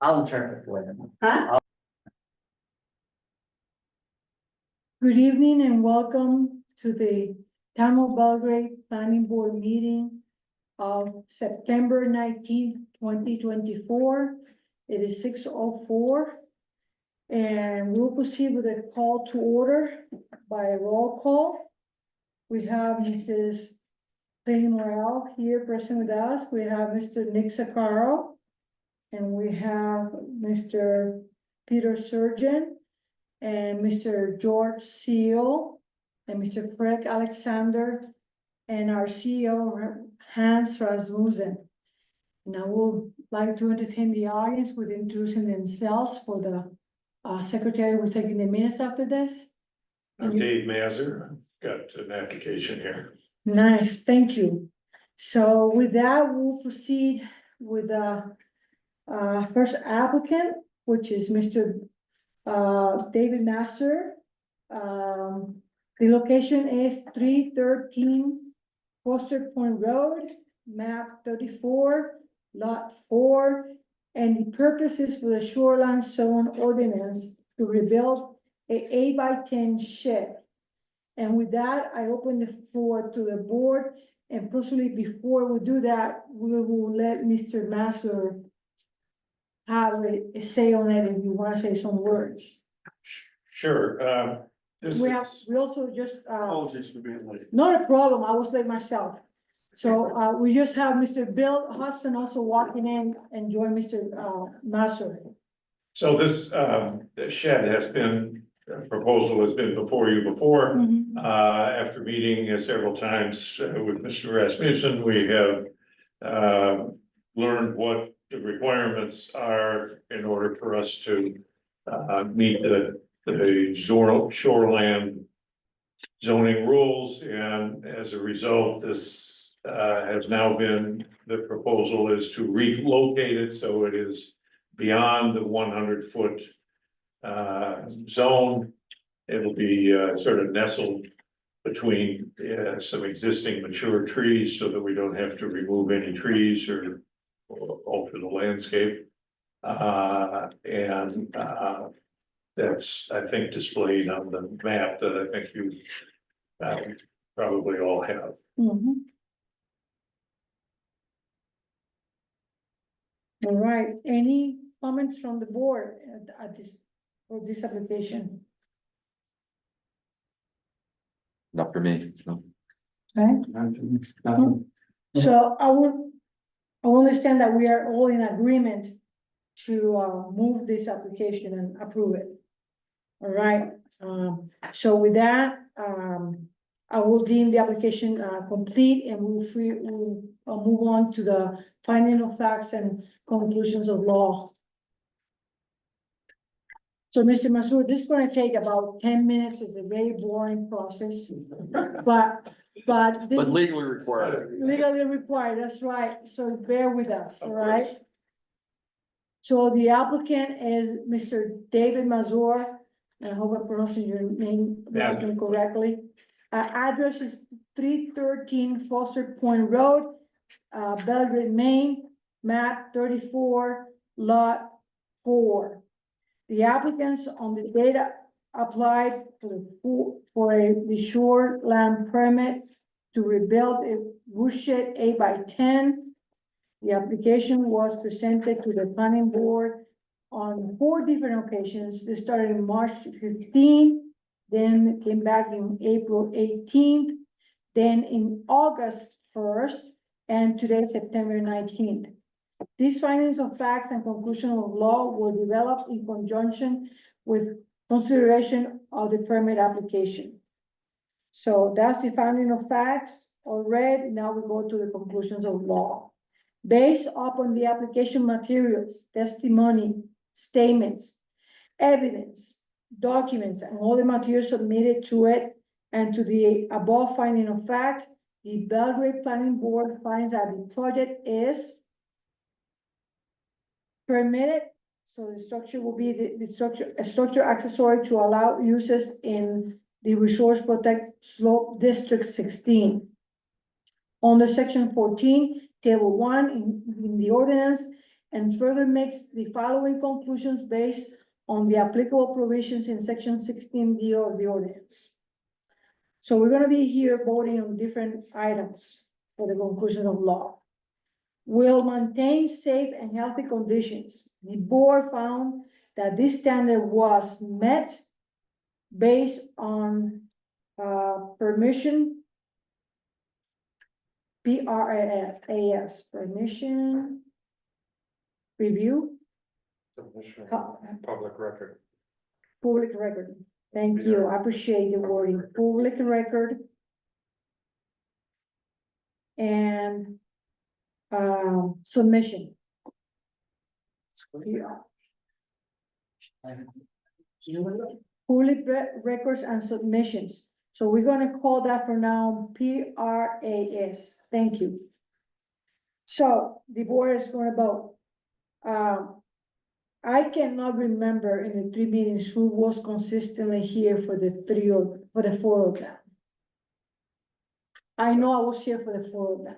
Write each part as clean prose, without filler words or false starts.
I'll interpret for them. Huh? Good evening and welcome to the Town of Belgrade Planning Board meeting of September 19th, 2024. It is 6:04. And we'll proceed with a call to order by a roll call. We have Mrs. Penny Morel here present with us. We have Mr. Nick Sakaro. And we have Mr. Peter Surgeon. And Mr. George Seal, and Mr. Craig Alexander, and our CEO, Hans Rasmussen. And I would like to entertain the audience with introducing themselves for the secretary who's taking the minutes after this. I'm Dave Mazur, got an application here. Nice, thank you. So with that, we'll proceed with the first applicant, which is Mr. David Nasser. The location is 313 Foster Point Road, map 34, lot 4. And the purpose is for the shoreline zone ordinance to rebuild a 8x10 shed. And with that, I open the floor to the board, and possibly before we do that, we will let Mr. Nasser have a say on it if you want to say some words. Sure, this We also just, apologies for being late. not a problem, I was late myself. So, we just have Mr. Bill Hudson also walking in and join Mr. Nasser. So this shed has been, proposal has been before you before. Mhm. After meeting several times with Mr. Rasmussen, we have learned what the requirements are in order for us to meet the shoreland zoning rules, and as a result, this has now been, the proposal is to relocate it so it is beyond the 100-foot zone. It'll be sort of nestled between some existing mature trees so that we don't have to remove any trees or alter the landscape. That's, I think, displayed on the map that I think you probably all have. Mhm. All right, any comments from the board at this, for this application? Not for me, no. Okay, so I will understand that we are all in agreement to move this application and approve it. All right, so with that, I will deem the application complete, and we'll move on to the finding of facts and conclusions of law. So, Mr. Masur, this is gonna take about 10 minutes. It's a very boring process, but this But is legally required. legally required, that's right, so bear with us, all right? So the applicant is Mr. David Mazur, and I hope I'm pronouncing your name, last name correctly. Address is 313 Foster Point Road, Belgrade, Maine, map 34, lot 4. The applicants on the data applied for the shoreland permit to rebuild a woodshed 8x10. The application was presented to the planning board on 4 different occasions. They started in March 15th, then came back in April 18th, then in August 1st, and today, September 19th. These findings of fact and conclusion of law were developed in conjunction with consideration of the permit application. So that's the finding of facts all read. Now we go to the conclusions of law. Based upon the application materials, testimony, statements, evidence, documents, and all the materials submitted to it and to the above finding of fact, the Belgrade Planning Board finds that the project is permitted, so the structure will be a structure accessory to allow uses in the Resource Protect Slope District 16. Under section 14, table 1 in the ordinance, and further makes the following conclusions based on the applicable provisions in section 16D of the ordinance. So we're gonna be here voting on different items for the conclusion of law. Will maintain safe and healthy conditions. The board found that this standard was met based on permission. PRAS, permission. Review, Submission, Huh. public record. public record. Thank you, I appreciate the wording, public record. And submission. Yeah. Public records and submissions. So we're gonna call that for now PRAS. Thank you. So the board is gonna vote. I cannot remember in the 3 meetings who was consistently here for the 4 of them. I know I was here for the 4 of them.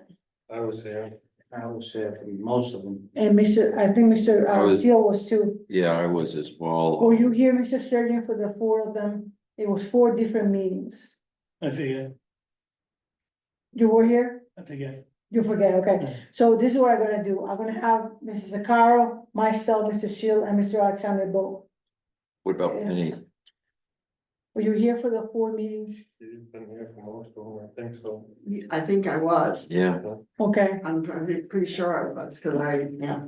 I was there. I was there for most of them. And I think Mr. I was- Seal was too. Yeah, I was as well. Were you here, Mr. Surgeon, for the 4 of them? It was 4 different meetings. I forget, You were here? I forget. You forget, okay. So this is what I'm gonna do. I'm gonna have Mrs. Zakaro, myself, Mr. Shield, and Mr. Alexander vote. What about Penny? Were you here for the 4 meetings? You've been here for most of them, I think so. I think I was, Yeah, Okay, I'm pretty sure I was, cause yeah,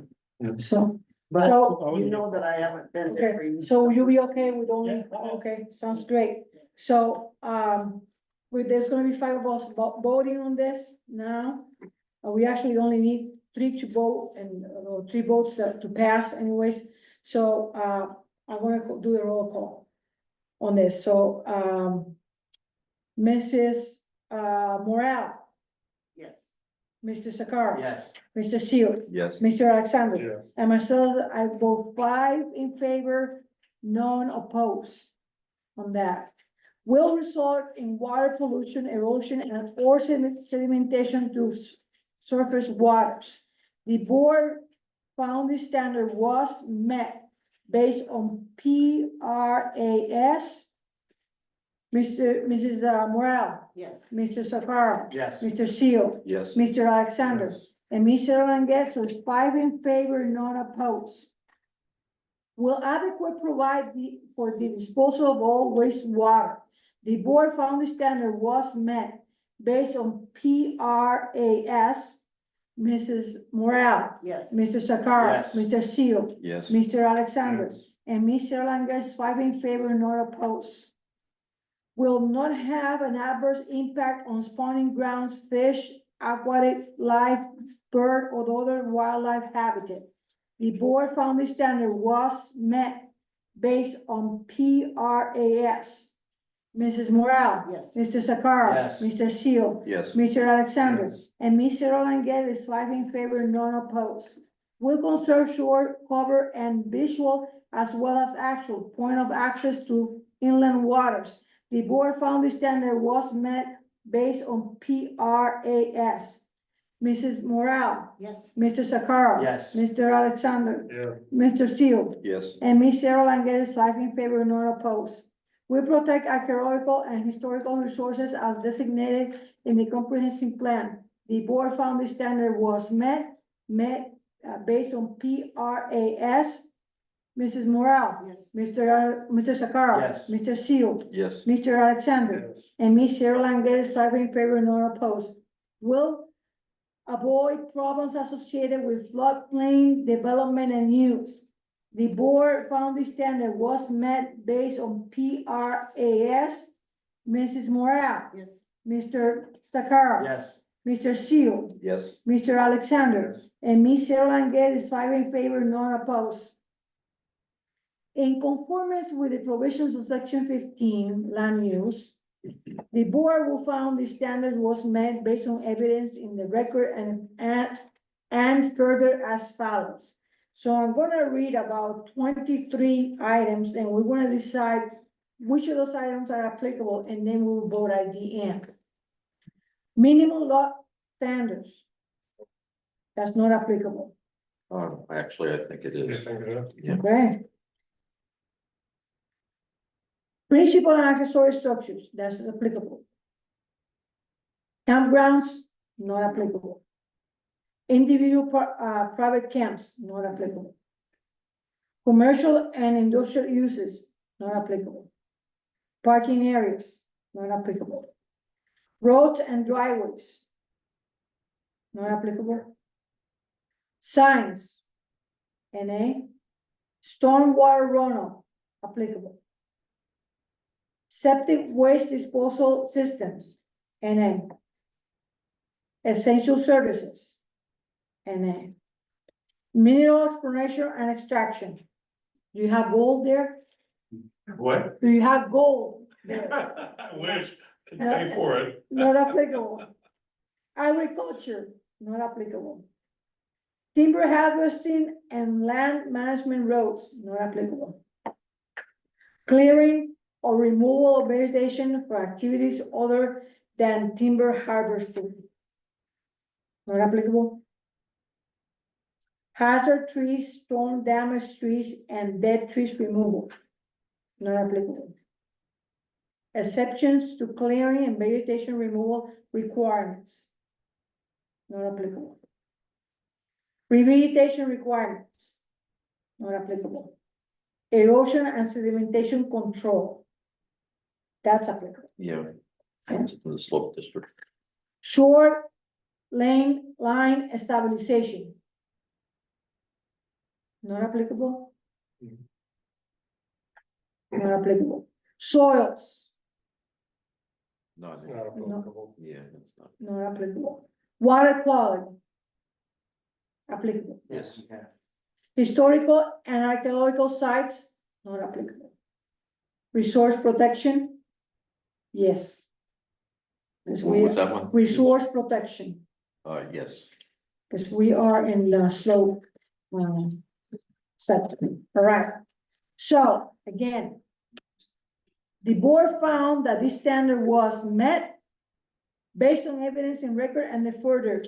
so, but So- you know that I haven't been there. okay, so will you be okay with only, okay, sounds great. So, there's gonna be 5 of us voting on this now. We actually only need 3 to vote and, 3 votes to pass anyways. So, I'm gonna do the roll call on this. So, Mrs. Morale, Yes, Mr. Sakara. Yes. Mr. Shield, yes, Mr. Alexander. Yeah. And myself, I vote 5 in favor, none opposed on that. Will result in water pollution, erosion, and or sedimentation to surface waters. The board found this standard was met based on PRAS. Mrs. Morale, yes, Mr. Sakara, Yes. Mr. Seal, yes, Mr. Alexander. And Mr. Languet, so it's 5 in favor, none opposed. Will adequate provide for the disposal of all wastewater. The board found the standard was met based on PRAS. Mrs. Morale, yes, Mr. Sakara, Yes. Mr. Seal, yes, Mr. Alexander, and Mr. Languet is 5 in favor, none opposed. Will not have an adverse impact on spawning grounds, fish, aquatic life, bird, or other wildlife habitat. The board found the standard was met based on PRAS. Mrs. Morale, yes, Mr. Sakara, Yes. Mr. Seal, yes, Mr. Alexander, Yes. and Mr. Languet is 5 in favor, none opposed. Will conserve shore cover and visual as well as actual point of access to inland waters. The board found the standard was met based on PRAS. Mrs. Morale, yes, Mr. Sakara. Yes. Mr. Alexander, Yeah, Mr. Seal, yes, and Ms. Sarah Languet is 5 in favor, none opposed. We protect archaeological and historical resources as designated in the comprehensive plan. The board found the standard was met based on PRAS. Mrs. Morale, yes, Mr. Sakara. Yes. Mr. Seal, yes, Mr. Alexander, yes, and Ms. Sarah Languet is 5 in favor, none opposed. Will avoid problems associated with floodplain development and use. The board found the standard was met based on PRAS. Mrs. Morale, yes, Mr. Sakara. Yes. Mr. Seal, yes, Mr. Alexander, and Ms. Sarah Languet is 5 in favor, none opposed. In conformance with the provisions of section 15, land use, the board will found the standard was met based on evidence in the record and further as follows. So I'm gonna read about 23 items and we're gonna decide which of those items are applicable and then we will vote at the end. Minimum lot standards. That's not applicable. Actually, I think it You is. think it is? Yeah. Okay. Principal and accessory structures, that's applicable. Campgrounds, not applicable. Individual private camps, not applicable. Commercial and industrial uses, not applicable. Parking areas, not applicable. Roads and driveways, not applicable. Signs, NA. Stormwater runoff, applicable. Septic waste disposal systems, NA. Essential services, NA. Mineral exploration and extraction. Do you have gold there? What? Do you have gold there? I wish, to pay for it. Not applicable. Agriculture, not applicable. Timber harvesting and land management roads, not applicable. Clearing or removal of vegetation for activities other than timber harvesting. Not applicable. Hazard trees, storm damaged trees, and dead trees removal. Not applicable. Exceptions to clearing and vegetation removal requirements. Not applicable. Revegetation requirements. Not applicable. Erosion and sedimentation control. That's applicable. Yeah. It's in the slope district. Shore line stabilization. Not applicable. Not applicable. Soils, Not, Not applicable. yeah, it's not. not applicable. Water quality. Applicable. Yes. Yeah. Historical and archaeological sites, not applicable. Resource protection, yes. Because What we, was that one? resource protection, Yes. because we are in the slope, sector, all right. So, again, the board found that this standard was met based on evidence in record and the further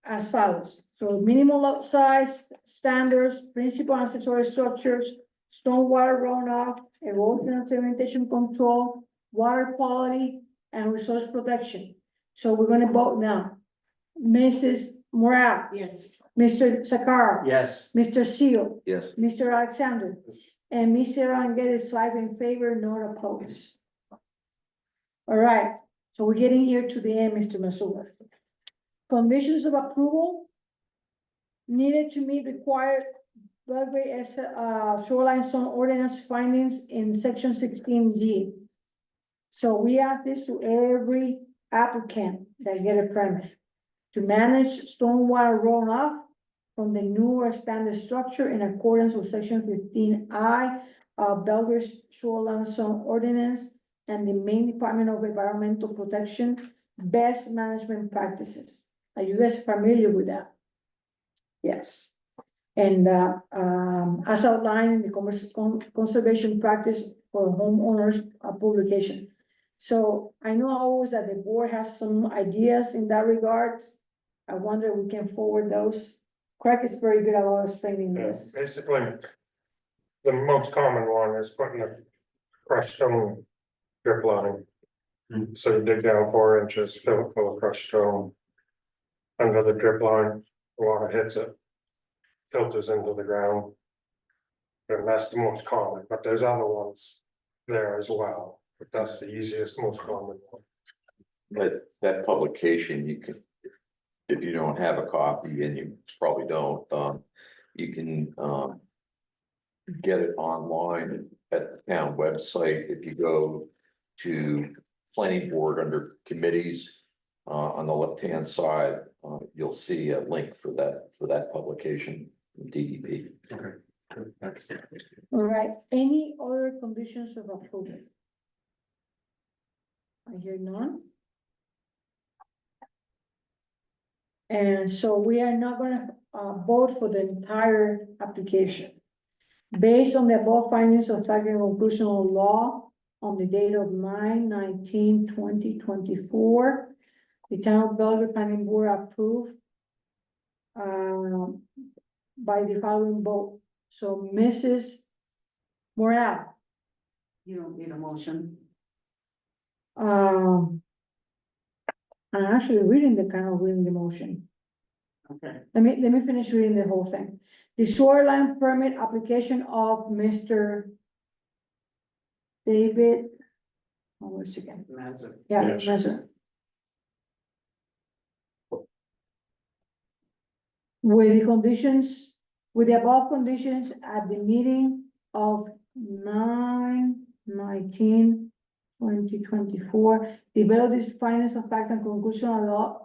as follows. So minimal lot size, standards, principal and accessory structures, stormwater runoff, erosion and sedimentation control, water quality, and resource protection. So we're gonna vote now. Mrs. Morale, Yes, Mr. Sakara, Yes, Mr. Seal, Yes. Mr. Alexander, and Mr. Rangel is 5 in favor, not opposed. All right, so we're getting here to the end, Mr. Masula. Conditions of approval needed to meet required Belgrade shoreline zone ordinance findings in section 16G. So we ask this to every applicant that get a permit to manage stormwater runoff from the new or expanded structure in accordance with section 15I of Belgrade shoreline zone ordinance and the Maine Department of Environmental Protection best management practices. Are you guys familiar with that? Yes. And as outlined in the conservation practice for homeowners publication. So I know always that the board has some ideas in that regard. I wonder if we can forward those. Craig is very good about explaining Yeah, this. basically, the most common one is putting a crushed stone drip line. So you dig down 4 inches, fill it full of crushed stone. Under the drip line, the water hits it. Filters into the ground. And that's the most common, but there's other ones there as well, but that's the easiest, most common one. That publication, you can, if you don't have a copy, and you probably don't, you can, get it online at the town website. If you go to planning board under committees, on the left-hand side, you'll see a link for that publication, DEP. All right, any other conditions of approval? I hear none. And so we are not gonna vote for the entire application. Based on the above findings of fact and conclusion of law on the date of 9/19/2024, the town of Belgrade Planning Board approved by the following vote. So Mrs. Morale, You don't need a motion. I'm actually reading the motion. Okay, Let me finish reading the whole thing. The shoreline permit application of Mr. David. One second, Mazur. yeah, Yes. measure. With the conditions, with the above conditions at the meeting of 9/19/2024, develop these findings of fact and conclusion of law,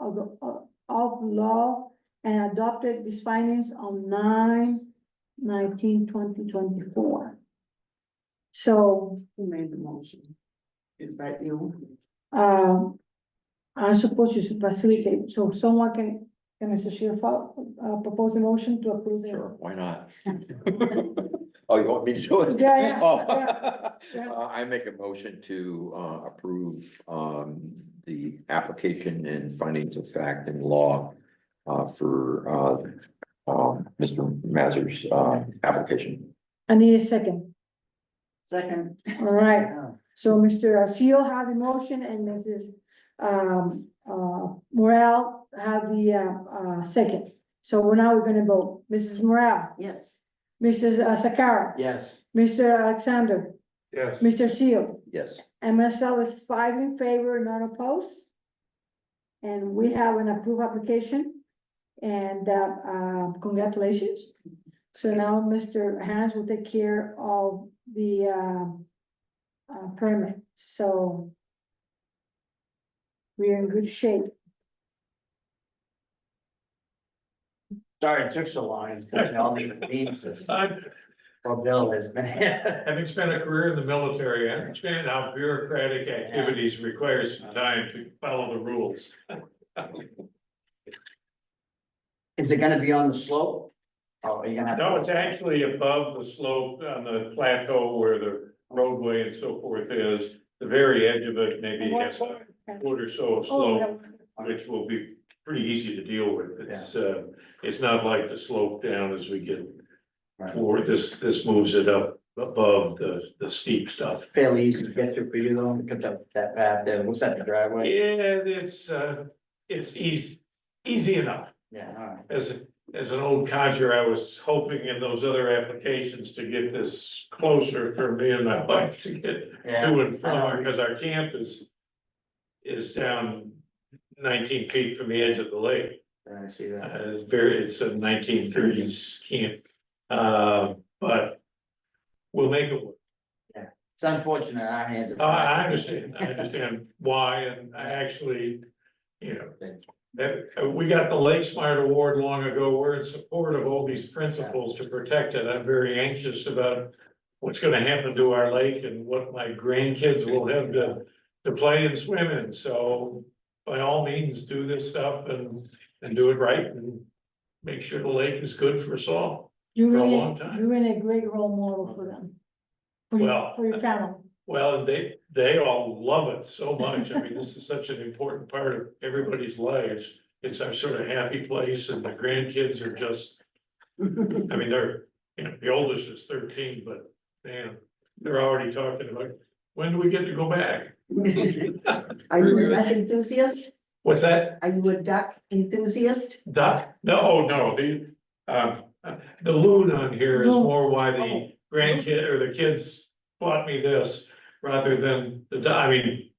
of law, and adopted these findings on 9/19/2024. So, Who made the motion? Is that you? I'm supposed to facilitate, so someone can Mr. Shear, propose a motion to approve the. Sure, why not? Oh, you want me to do it? Yeah, yeah, Oh. yeah. I make a motion to approve the application and findings of fact and law for Mr. Mazur's application. I need a second. Second. All right, so Mr. Seal had the motion and Mrs. Morale had the second. So we're gonna vote. Mrs. Morale, Yes. Mrs. Sakara, Yes. Mr. Alexander, Yes. Mr. Seal, Yes, and myself is 5 in favor, none opposed. And we have an approved application and congratulations. So now Mr. Hans will take care of the permit, so we are in good shape. Sorry it took so long, unfortunately, all the meetings, I, well, Bill has been. having spent a career in the military, I understand how bureaucratic activities require some time to follow the rules. Is it gonna be on the slope? Oh, are you gonna have? No, it's actually above the slope on the plateau where the roadway and so forth is. The very edge of it maybe has a foot or so of Oh, slope, which will be pretty easy to deal with. It's not like the slope down as we get forward. This moves it up above the steep stuff. Fairly easy to get to for you though, pick up that path there, what's that, the driveway? Yeah, it's easy enough. Yeah, all right. As an old codger, I was hoping in those other applications to get this closer for me and my wife to get Yeah. to and from, because our camp is down 19 feet from the edge of the lake. I see that. It's a 1930s camp, but we'll make it work. It's unfortunate, our hands are. I understand why, and I actually, you know, that, we got the Lake Smart Award long ago. We're in support of all these principles to protect it. I'm very anxious about what's gonna happen to our lake and what my grandkids will have to play and swim in. So by all means, do this stuff and do it right and make sure the lake is good for us all. You're for a really, long time. you're really a great role model for them. Well, For your family. Well, and they all love it so much. I mean, this is such an important part of everybody's lives. It's our sort of happy place and the grandkids are just, I mean, they're, you know, the oldest is 13, but man, they're already talking about, when do we get to go back? Are you a duck enthusiast? What's that? Are you a duck enthusiast? Duck? No, the loon on here is more why the grandkid or the kids bought me this rather than the duck. I mean,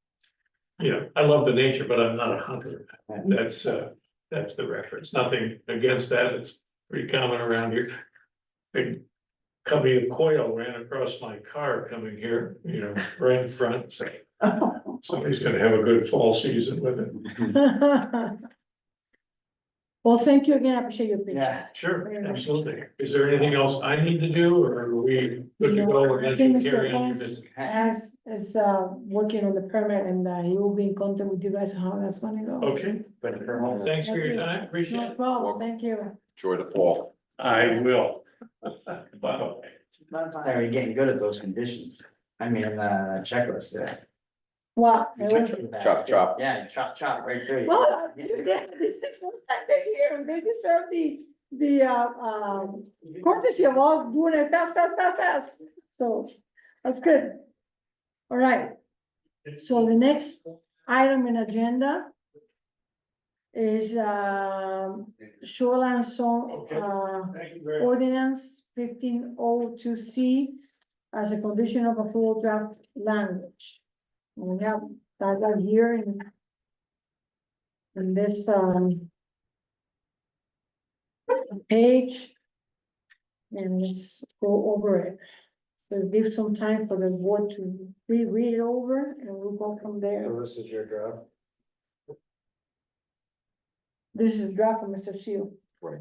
you know, I love the nature, but I'm not a hunter. That's the reference. Nothing against that. It's pretty common around here. Big covey of quail ran across my car coming here, you know, right in front. So somebody's gonna have a good fall season with it. Well, thank you again, I appreciate your opinion. Yeah, Sure, absolutely. Is there anything else I need to do or are we good to go? No, and I let think you Mr. carry on your Hans- business? As working on the permit and he will be in contact with you guys on how that's gonna go. Okay, thanks for your time. Appreciate No it. problem, thank you. enjoy the fall. I will. Bye. they're getting good at those conditions, I mean, checklist there. What? Chop, chop. Yeah, chop, chop, right there. Well, this is the first time they're here, they deserve the the, courtesy of all doing it fast. So, that's good. All right. So the next item in agenda is, shoreline zone, Thank you very much. ordinance 1502C as a condition of approval draft language. We have that here in this, page. And let's go over it. So give some time for the board to reread it over and we'll go from there. So this is your draft. This is draft from Mr. Seal. Right.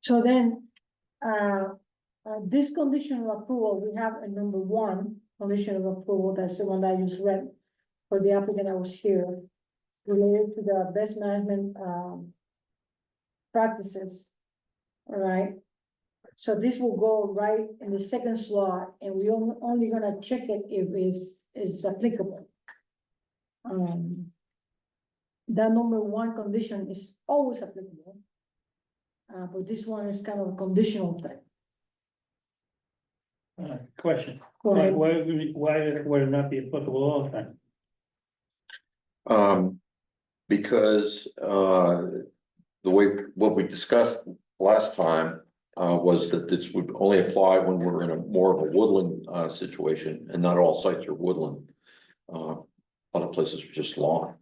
So then, this condition of approval, we have a number one condition of approval, that's the one that I just read for the applicant that was here, related to the best management, practices. All right, so this will go right in the second slot, and we only gonna check it if it's applicable. That number one condition is always applicable. But this one is kind of a conditional thing. Question, Go why, ahead. why would it not be applicable all the time? Because, the way, what we discussed last time, was that this would only apply when we're in a more of a woodland, situation, and not all sites are woodland. Other places are just lawn.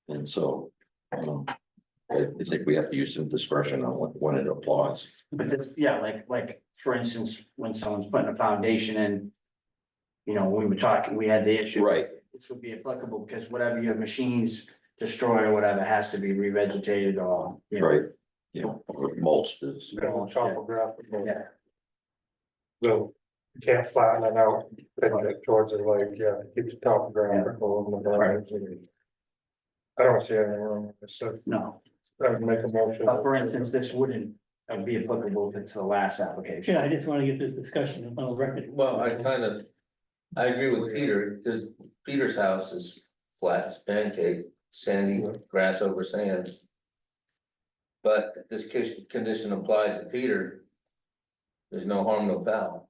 And so, I think we have to use some discretion on when it applies. But this, yeah, like, for instance, when someone's putting a foundation in. You know, when we were talking, we had the issue. Right. This would be applicable because whatever your machines destroy or whatever has to be revegetated or. you know, Right, you know, or mulched is, Topographical. Yeah, So you can't flatten it out, pitch it towards the lake, yeah, keep the topographical and the lines and. I don't see anything wrong with this, so no, I would make a motion. but for instance, this wouldn't be applicable to the last application. Yeah, I just wanna get this discussion on the record. Well, I agree with Peter, because Peter's house is flat, it's pancake, sandy, grass over sand. But if this condition applied to Peter, there's no harm, no foul.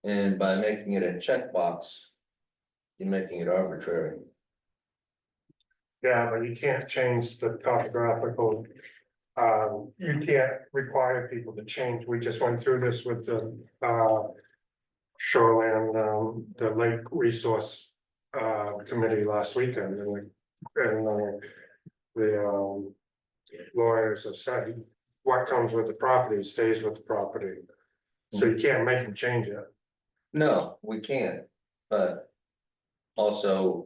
And by making it a checkbox, you're making it arbitrary. Yeah, but you can't change the topographical. You can't require people to change. We just went through this with the shoreline, the lake resource committee last weekend and the lawyers have said what comes with the property stays with the property. So you can't make them change it. No, we can't, but also,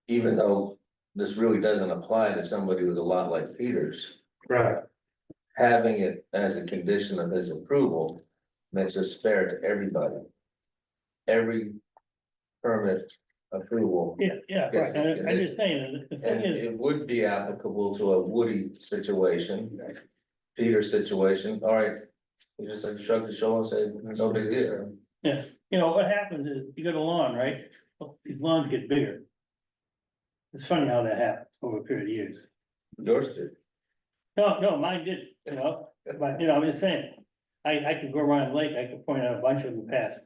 even though this really doesn't apply to somebody with a lot like Peter's, Right. having it as a condition of his approval makes us fair to everybody. Every permit approval, Yeah, Yes, right, I'm just saying, the thing and is, it would be applicable to a woody situation. Peter's situation, all right, you just like shrug the shoulder and say, no big deal. You know, what happens is, you got a lawn, right? Well, these lawns get bigger. It's funny how that happens over a period of years. Yours did. No, mine did, but, I'm just saying, I could go around the lake, I could point out a bunch of them past,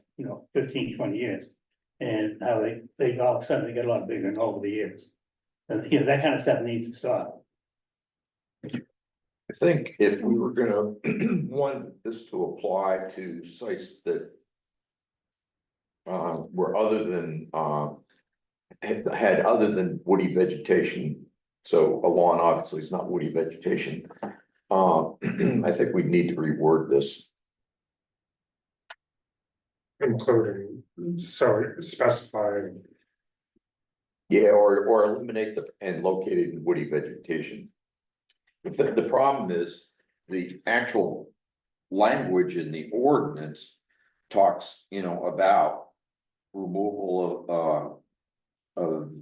15, 20 years. And how they all of a sudden, they get a lot bigger and over the years. And, that kind of stuff needs to stop. I think if we were gonna want this to apply to sites that. Were other than, had other than woody vegetation. So a lawn obviously is not woody vegetation. I think we need to reword this. including, so specifying. Yeah, or eliminate and located in woody vegetation. The problem is, the actual language in the ordinance talks, about removal of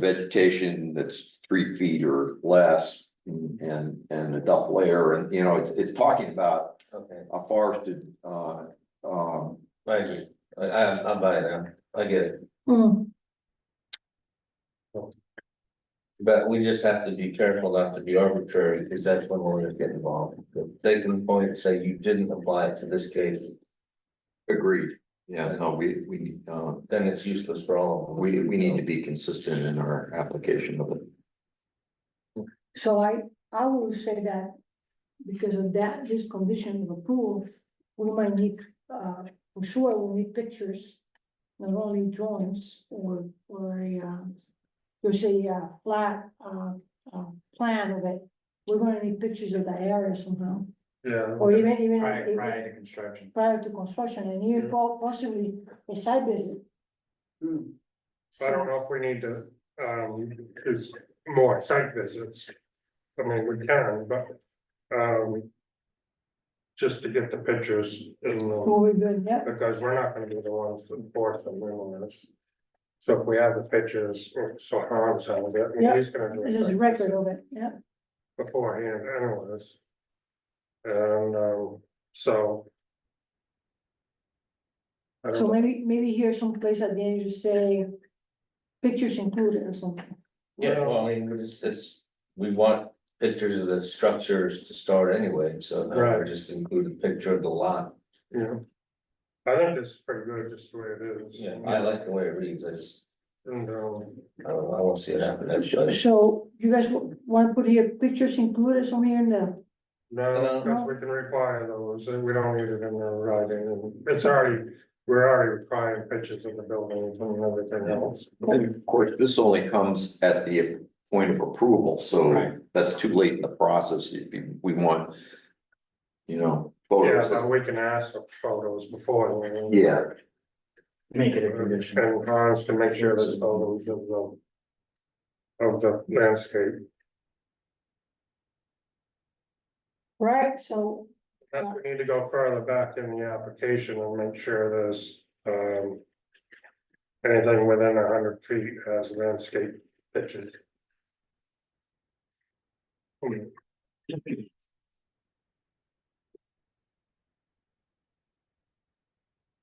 vegetation that's 3 feet or less. And a duff layer, and it's talking about Okay, a forested, I agree, I'm buying that, I get it. Hmm, But we just have to be careful not to be arbitrary, because that's when lawyers get involved. They can point and say you didn't apply it to this case, agreed. Yeah, no, we need, then it's useless for all of them. we need to be consistent in our application of it. so I will say that because of that, this condition of approval, we might need, for sure, we'll need pictures. Not only drawings or there's a flat, plan of it. We're gonna need pictures of the area somehow, Yeah. or even. Prior to construction. Prior to construction, and even possibly a site visit. I don't know if we need to, cause more site visits. I mean, we can, but, just to get the pictures in the, What we doing, yeah, because we're not gonna be the ones to enforce them anyways. So if we have the pictures, so Hans has it, and Yeah. he's gonna do a there's a site record visit of it, yeah. beforehand anyways. And, so. I So don't know. maybe here someplace at the end you say pictures included or something. Yeah, well, I mean, we want pictures of the structures to start anyway, so now we're Right. just include a picture of the lot. Yeah. I think it's pretty good, just the way it is. Yeah, I like the way it reads, I just, And, I don't know, I won't see it happen. So you guys want to put here pictures included somewhere in the, no, because we can require those, and we don't need it in the writing, and it's already, we're already requiring pictures of the buildings and everything else. And of course, this only comes at the point of approval, so Right. that's too late in the process. If we want, Yeah, photos. but we can ask for photos before. Yeah, Make it a condition. And Hans to make sure there's photos of the landscape. right, so, That's, we need to go further back in the application and make sure there's, anything within 100 feet has landscape pictures.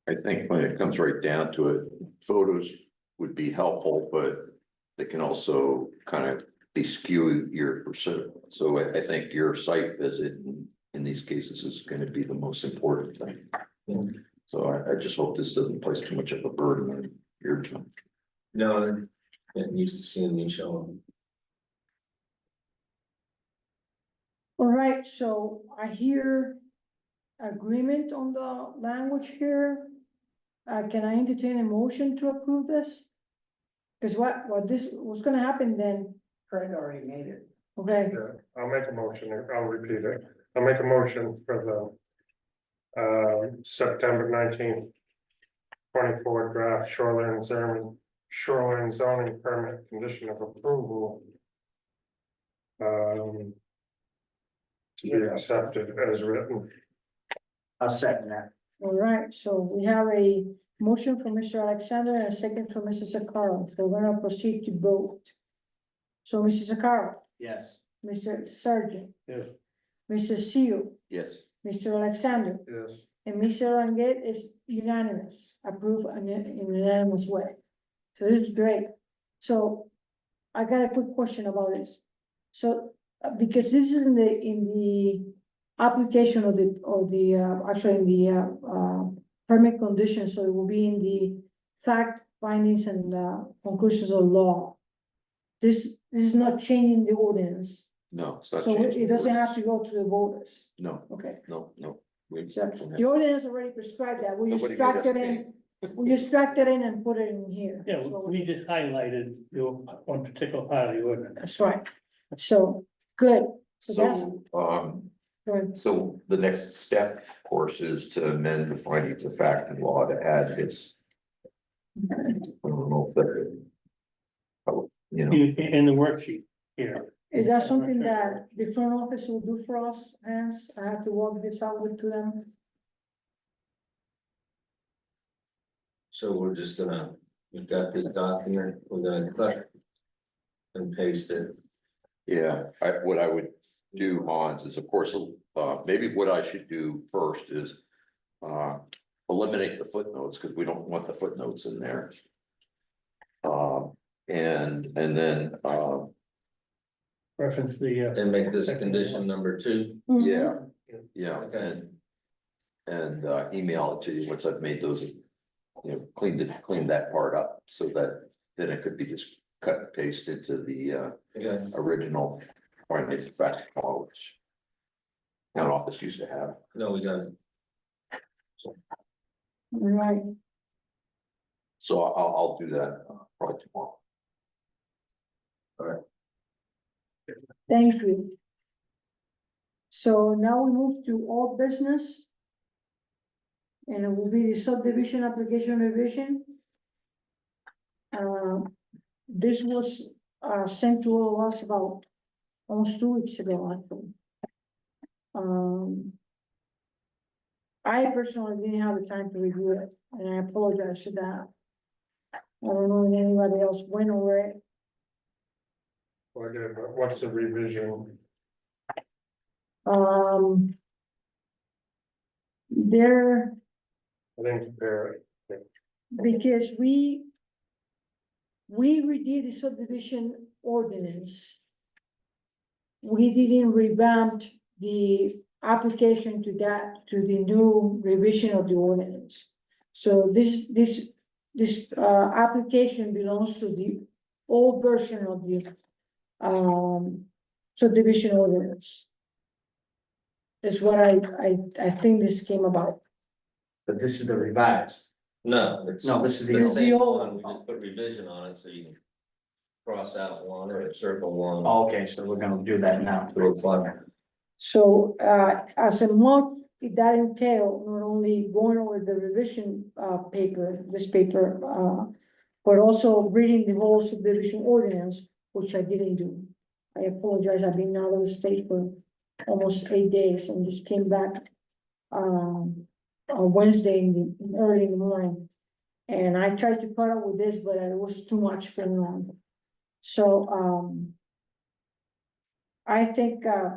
I think when it comes right down to it, photos would be helpful, but they can also kind of skew your pursuit. So I think your site visit in these cases is gonna be the most important thing. So I just hope this doesn't place too much of a burden on your time. No, I'm getting used to seeing me show them. all right, so I hear agreement on the language here. Can I entertain a motion to approve this? Because what this, what's gonna happen then, Craig already made it. okay, Yeah, I'll make a motion, I'll repeat it, I'll make a motion for the September 19th. 24 draft shoreline zoning permit condition of approval. To be accepted as written. I'll second that. all right, so we have a motion from Mr. Alexander and a second from Mrs. Sakara, so we're gonna proceed to vote. So Mrs. Sakara, Yes. Mr. Sergeant, Yes. Mr. Seal, Yes, Mr. Alexander, Yes. and Mr. Ranget is unanimous, approved in unanimous way. So this is great. So I got a quick question about this. So, because this is in the application of actually in the, permit conditions, so it will be in the fact findings and, conclusions of law. This is not changing the ordinance, no, it's not so changing. it doesn't the have to go to the voters, ordinance. okay? No, we- So the ordinance already prescribed that, we just Nobody made tracked us it in, we just tracked it in and put it in here. Yeah, So we just highlighted your one particular part of the ordinance. That's right, so, good, so that's, good. So the next step, of course, is to amend the findings of fact and law to add this. I don't know if that. You know, In the worksheet here. Is that something that the front office will do for us, Hans? I have to walk this out with to them? So we're just gonna, we've got this document, we're gonna cut. And paste it. yeah, what I would do, Hans, is of course, maybe what I should do first is. Eliminate the footnotes, because we don't want the footnotes in there. And then, Reference the, And make this Second condition one. number 2. yeah, Mm-hmm. yeah, Okay. and email it to you once I've made those. You know, cleaned that part up, so that then it could be just cut and paste into the Okay, original findings of fact, which. Town office used to have. no, we got it. Right, So I'll do that probably tomorrow. thank you. So now we move to all business. And it will be the subdivision application revision. This was, sent to all of us about almost 2 weeks ago, actually. I personally didn't have the time to review it, and I apologize for that. I don't know if anybody else went over it. Well, I did, but what's the revision? There, I didn't compare it. because we redid the subdivision ordinance. We didn't revamp the application to the new revision of the ordinance. So this application belongs to the old version of the subdivision ordinance. That's what I think this came about. But this is the revised. No, it's. No, this is the the old. same The old one, we just put revision on it, so you can. Cross out one or circle one. Okay, so we're gonna do that now. To a fund. So, as a month, that entail not only going over the revision, this paper, but also reading the whole subdivision ordinance, which I didn't do. I apologize, I've been out of the state for almost 8 days and just came back, on Wednesday early in the morning. And I tried to cut up with this, but it was too much going on. So, I think, I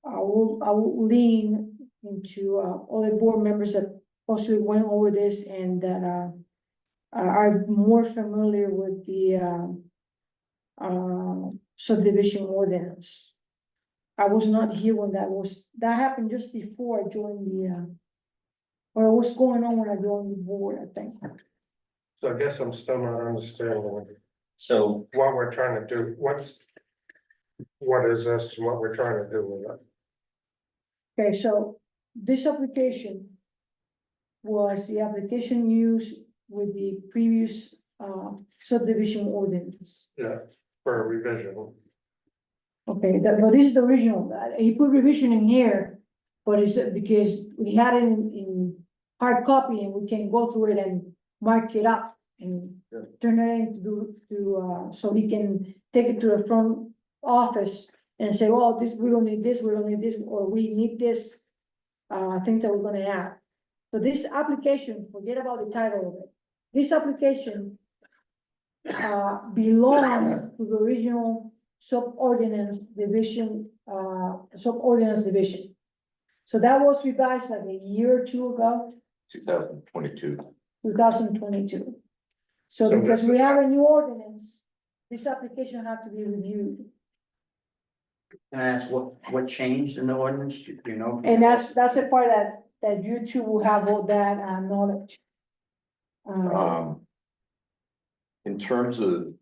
will lean into, other board members that possibly went over this and that, are more familiar with the, subdivision ordinance. I was not here when that happened just before I joined the, or what's going on when I joined the board, I think. So I guess I'm still not understanding So, what we're trying to do, what is this, and what we're trying to do with it? Okay, so this application was the application used with the previous, subdivision ordinance. Yeah, for a revision. Okay, but this is the original, he put revision in here, but it's because we had it in hard copy and we can go through it and mark it up and Yeah. turn it into, so we can take it to the front office and say, oh, this, we don't need this, we don't need this, or we need this, things that we're gonna add. So this application, forget about the title of it, this application belongs to the original sub-ordinance division, sub-ordinance division. So that was revised like a year or two ago, 2022. 2022. So So because this we is- have a new ordinance, this application have to be reviewed. Can I ask what changed in the ordinance, do you know? And that's a part that you two will have all that knowledge. In terms of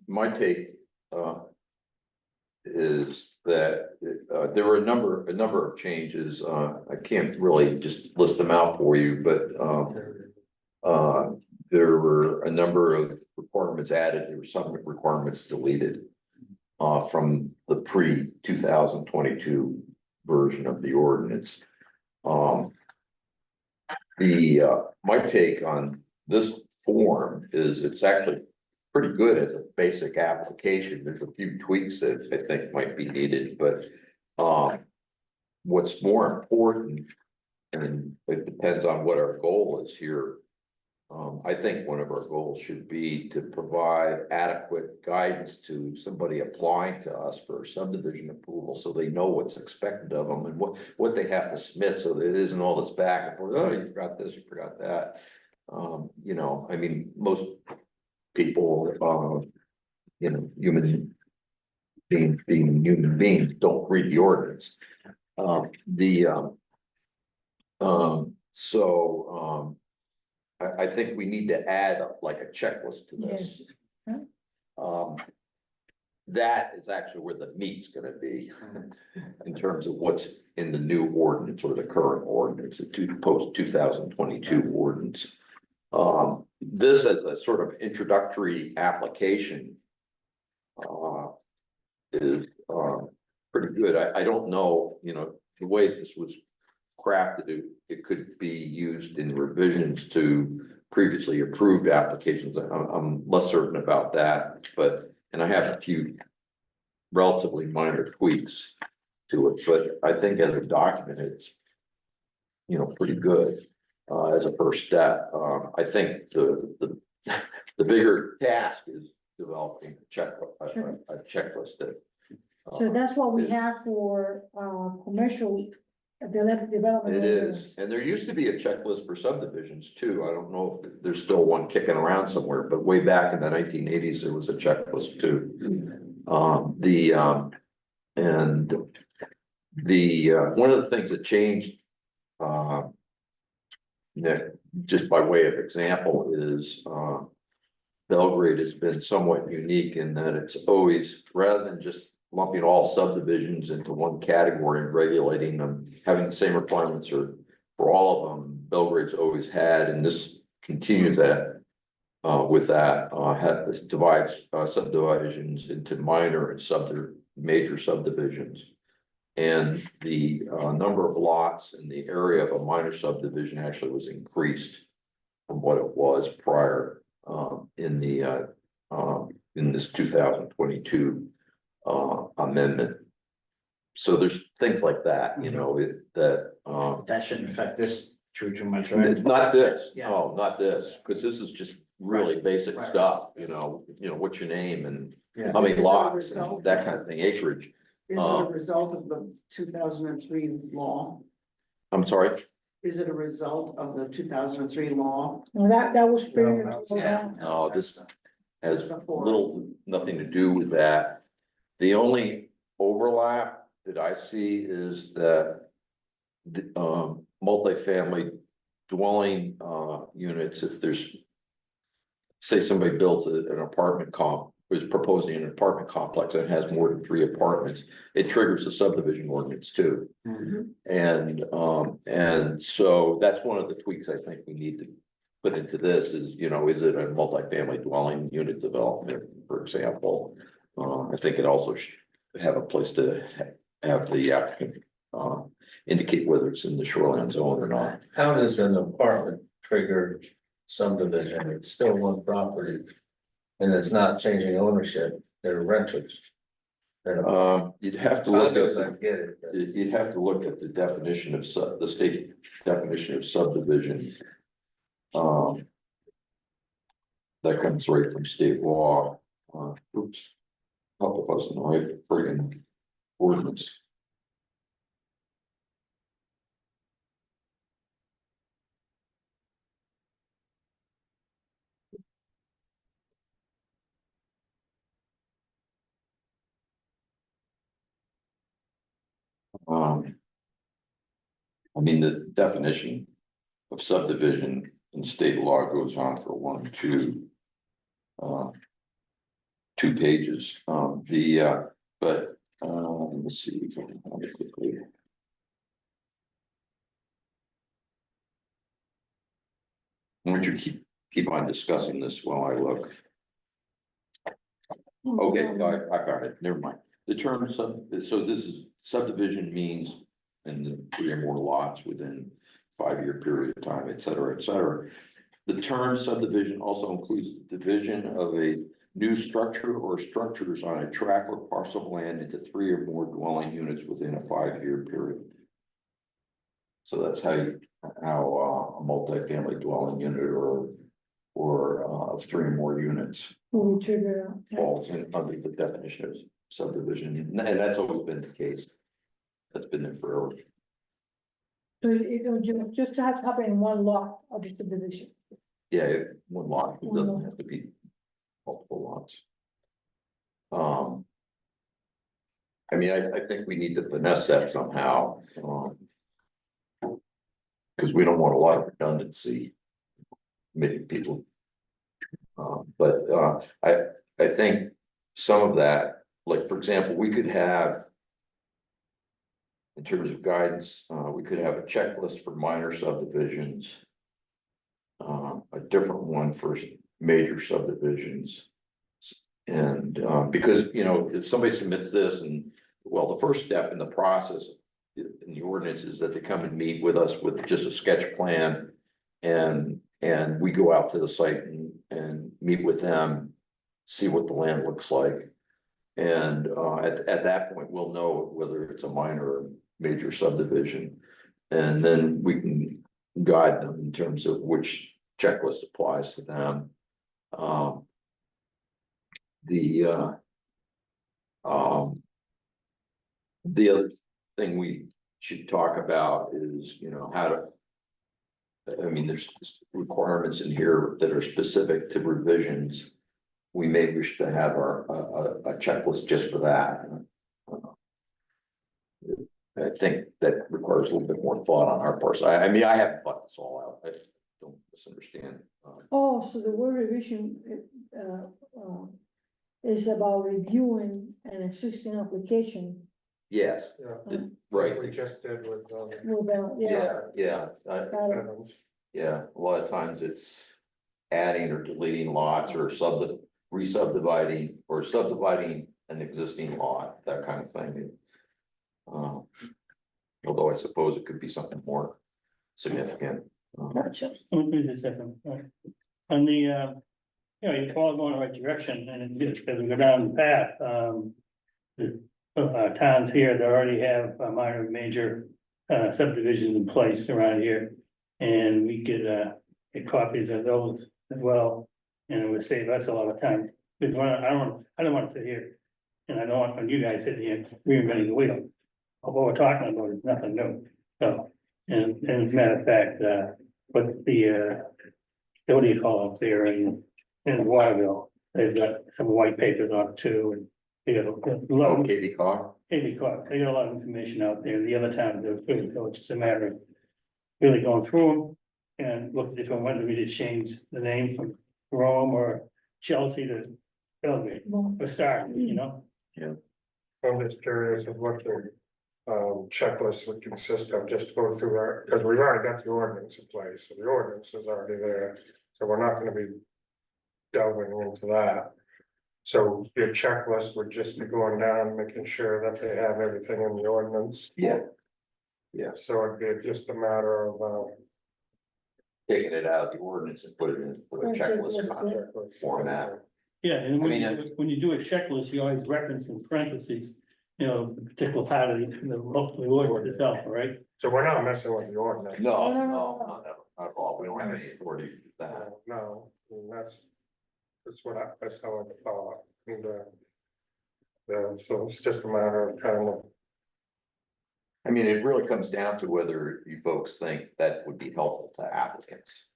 my take, is that, there were a number of changes, I can't really just list them out for you, but, there were a number of requirements added, there were some requirements deleted. From the pre-2022 version of the ordinance. My take on this form is it's actually pretty good as a basic application. There's a few tweaks that I think might be needed, but what's more important, and it depends on what our goal is here. I think one of our goals should be to provide adequate guidance to somebody applying to us for subdivision approval, so they know what's expected of them and what they have to submit, so that it isn't all this back and forth, oh, you forgot this, you forgot that. You know, I mean, most people, human being human beings don't read the ordinance. I think we need to add like a checklist to this. Yes. That is actually where the meat's gonna be in terms of what's in the new ordinance or the current ordinance, the post 2022 ordinance. This as a sort of introductory application is pretty good. I don't know, the way this was crafted, it could be used in revisions to previously approved applications. I'm less certain about that, and I have a few relatively minor tweaks to it, but I think as a document, it's pretty good as a first step. I think the bigger task is developing a checklist that. So that's what we have for commercial development. It is, and there used to be a checklist for subdivisions too. I don't know if there's still one kicking around somewhere, but way back in the 1980s, there was a checklist too. One of the things that changed, that just by way of example is, Belgrade has been somewhat unique in that it's always, rather than just lumping all subdivisions into one category and regulating them, having the same requirements for all of them, Belgrade's always had, and this continues that. With that, divides subdivisions into minor and major subdivisions. And the number of lots in the area of a minor subdivision actually was increased from what it was prior in this 2022 amendment. So there's things like that, That shouldn't affect this too much, right? not this, Yeah. no, not this, because this is just really basic Right. stuff, what's your name and Yeah. how many Is it a lots result? and that kind of thing, acreage. Is it a result of the 2003 law? I'm sorry, Is it a result of the 2003 law? Well, that was pretty. Yeah. no, this has Before. nothing to do with that. The only overlap that I see is that the multifamily dwelling units, if there's, say somebody builds an apartment is proposing an apartment complex that has more than 3 apartments, it triggers a subdivision ordinance too. Mhm. And so that's one of the tweaks I think we need to put into this is, is it a multifamily dwelling unit development, for example? I think it also should have a place to have the applicant indicate whether it's in the shoreline zone or not. How does an apartment trigger subdivision? It's still one property. And it's not changing ownership, they're renters. You'd have to look Condos, I at, get it, but you'd have to look at the definition of the state definition of subdivision. That comes right from state law. Oops. couple of us in the right friggin' ordinance. I mean, the definition of subdivision in state law goes on for 1, 2. 2 pages, but, let's see if I can find it quickly. Why don't you keep on discussing this while I look? Okay, I got it, never mind. The term so this is subdivision means in the 3 or more lots within 5-year period of time, et cetera, et cetera. The term subdivision also includes the division of a new structure or structures on a tract or parcel of land into 3 or more dwelling units within a 5-year period. So that's how a multifamily dwelling unit or of 3 or more units We trigger. falls in under the definition of subdivision, and that's always been the case. That's been there forever. So it just to have happen in one lot of the subdivision. Yeah, one lot, it doesn't have to be multiple lots. I mean, I think we need to finesse that somehow, because we don't want a lot of redundancy. Making people. But I think some of that, like, for example, we could have. In terms of guidance, we could have a checklist for minor subdivisions. A different one for major subdivisions. And because, you know, if somebody submits this and, well, the first step in the process. In the ordinance is that they come and meet with us with just a sketch plan. And we go out to the site and meet with them. See what the land looks like. And at that point, we'll know whether it's a minor or major subdivision. And then we can guide them in terms of which checklist applies to them. The other thing we should talk about is, you know, how to. I mean, there's requirements in here that are specific to revisions. We may wish to have a checklist just for that. I think that requires a little bit more thought on our part. I mean, I haven't thought this all out. I don't misunderstand. Oh, so the word revision, is about reviewing an existing application Yes, Yeah, right. we just did with, without, yeah. Got it. Evans. Yeah, a lot of times it's adding or deleting lots or re-subdividing or subdividing an existing lot, that kind of thing. Although I suppose it could be something more significant. Gotcha. Let me do this second, right. On the, you know, you're all going in the right direction, and it's as we go down the path, the towns here that already have minor and major subdivisions in place around here. And we could get copies of those as well, and it would save us a lot of time. Because I don't want to sit here, and I don't want when you guys sit here reinventing the wheel. What we're talking about is nothing new, so, and as a matter of fact, what the, what do you call it there in Waterville? They've got some white papers on it too, and they got a lot of, KV Car, they got a lot of information out there, the other towns, so it's just a matter of really going through them and looking if I wanted me to change the name from Rome or Chelsea to Belgrade or Star, you know? I'm just curious of what the checklist would consist of, just to go through our, because we've already got the ordinance in place, so the ordinance is already there. So we're not gonna be delving into that. So your checklist would just be going down, making sure that they have everything in the ordinance. yeah, So it'd be just a matter of, taking it out of the ordinance and put it in with a checklist content format. Yeah, and when I mean, you, when you do a checklist, you always reference in parentheses, you know, the particular part of the ordinance itself, right? so we're not messing with the ordinance. No, not at all. We don't have any authority to do that. No, I mean, that's how I thought, and, So it's just a matter of kind of, I mean, it really comes down to whether you folks think that would be helpful to applicants.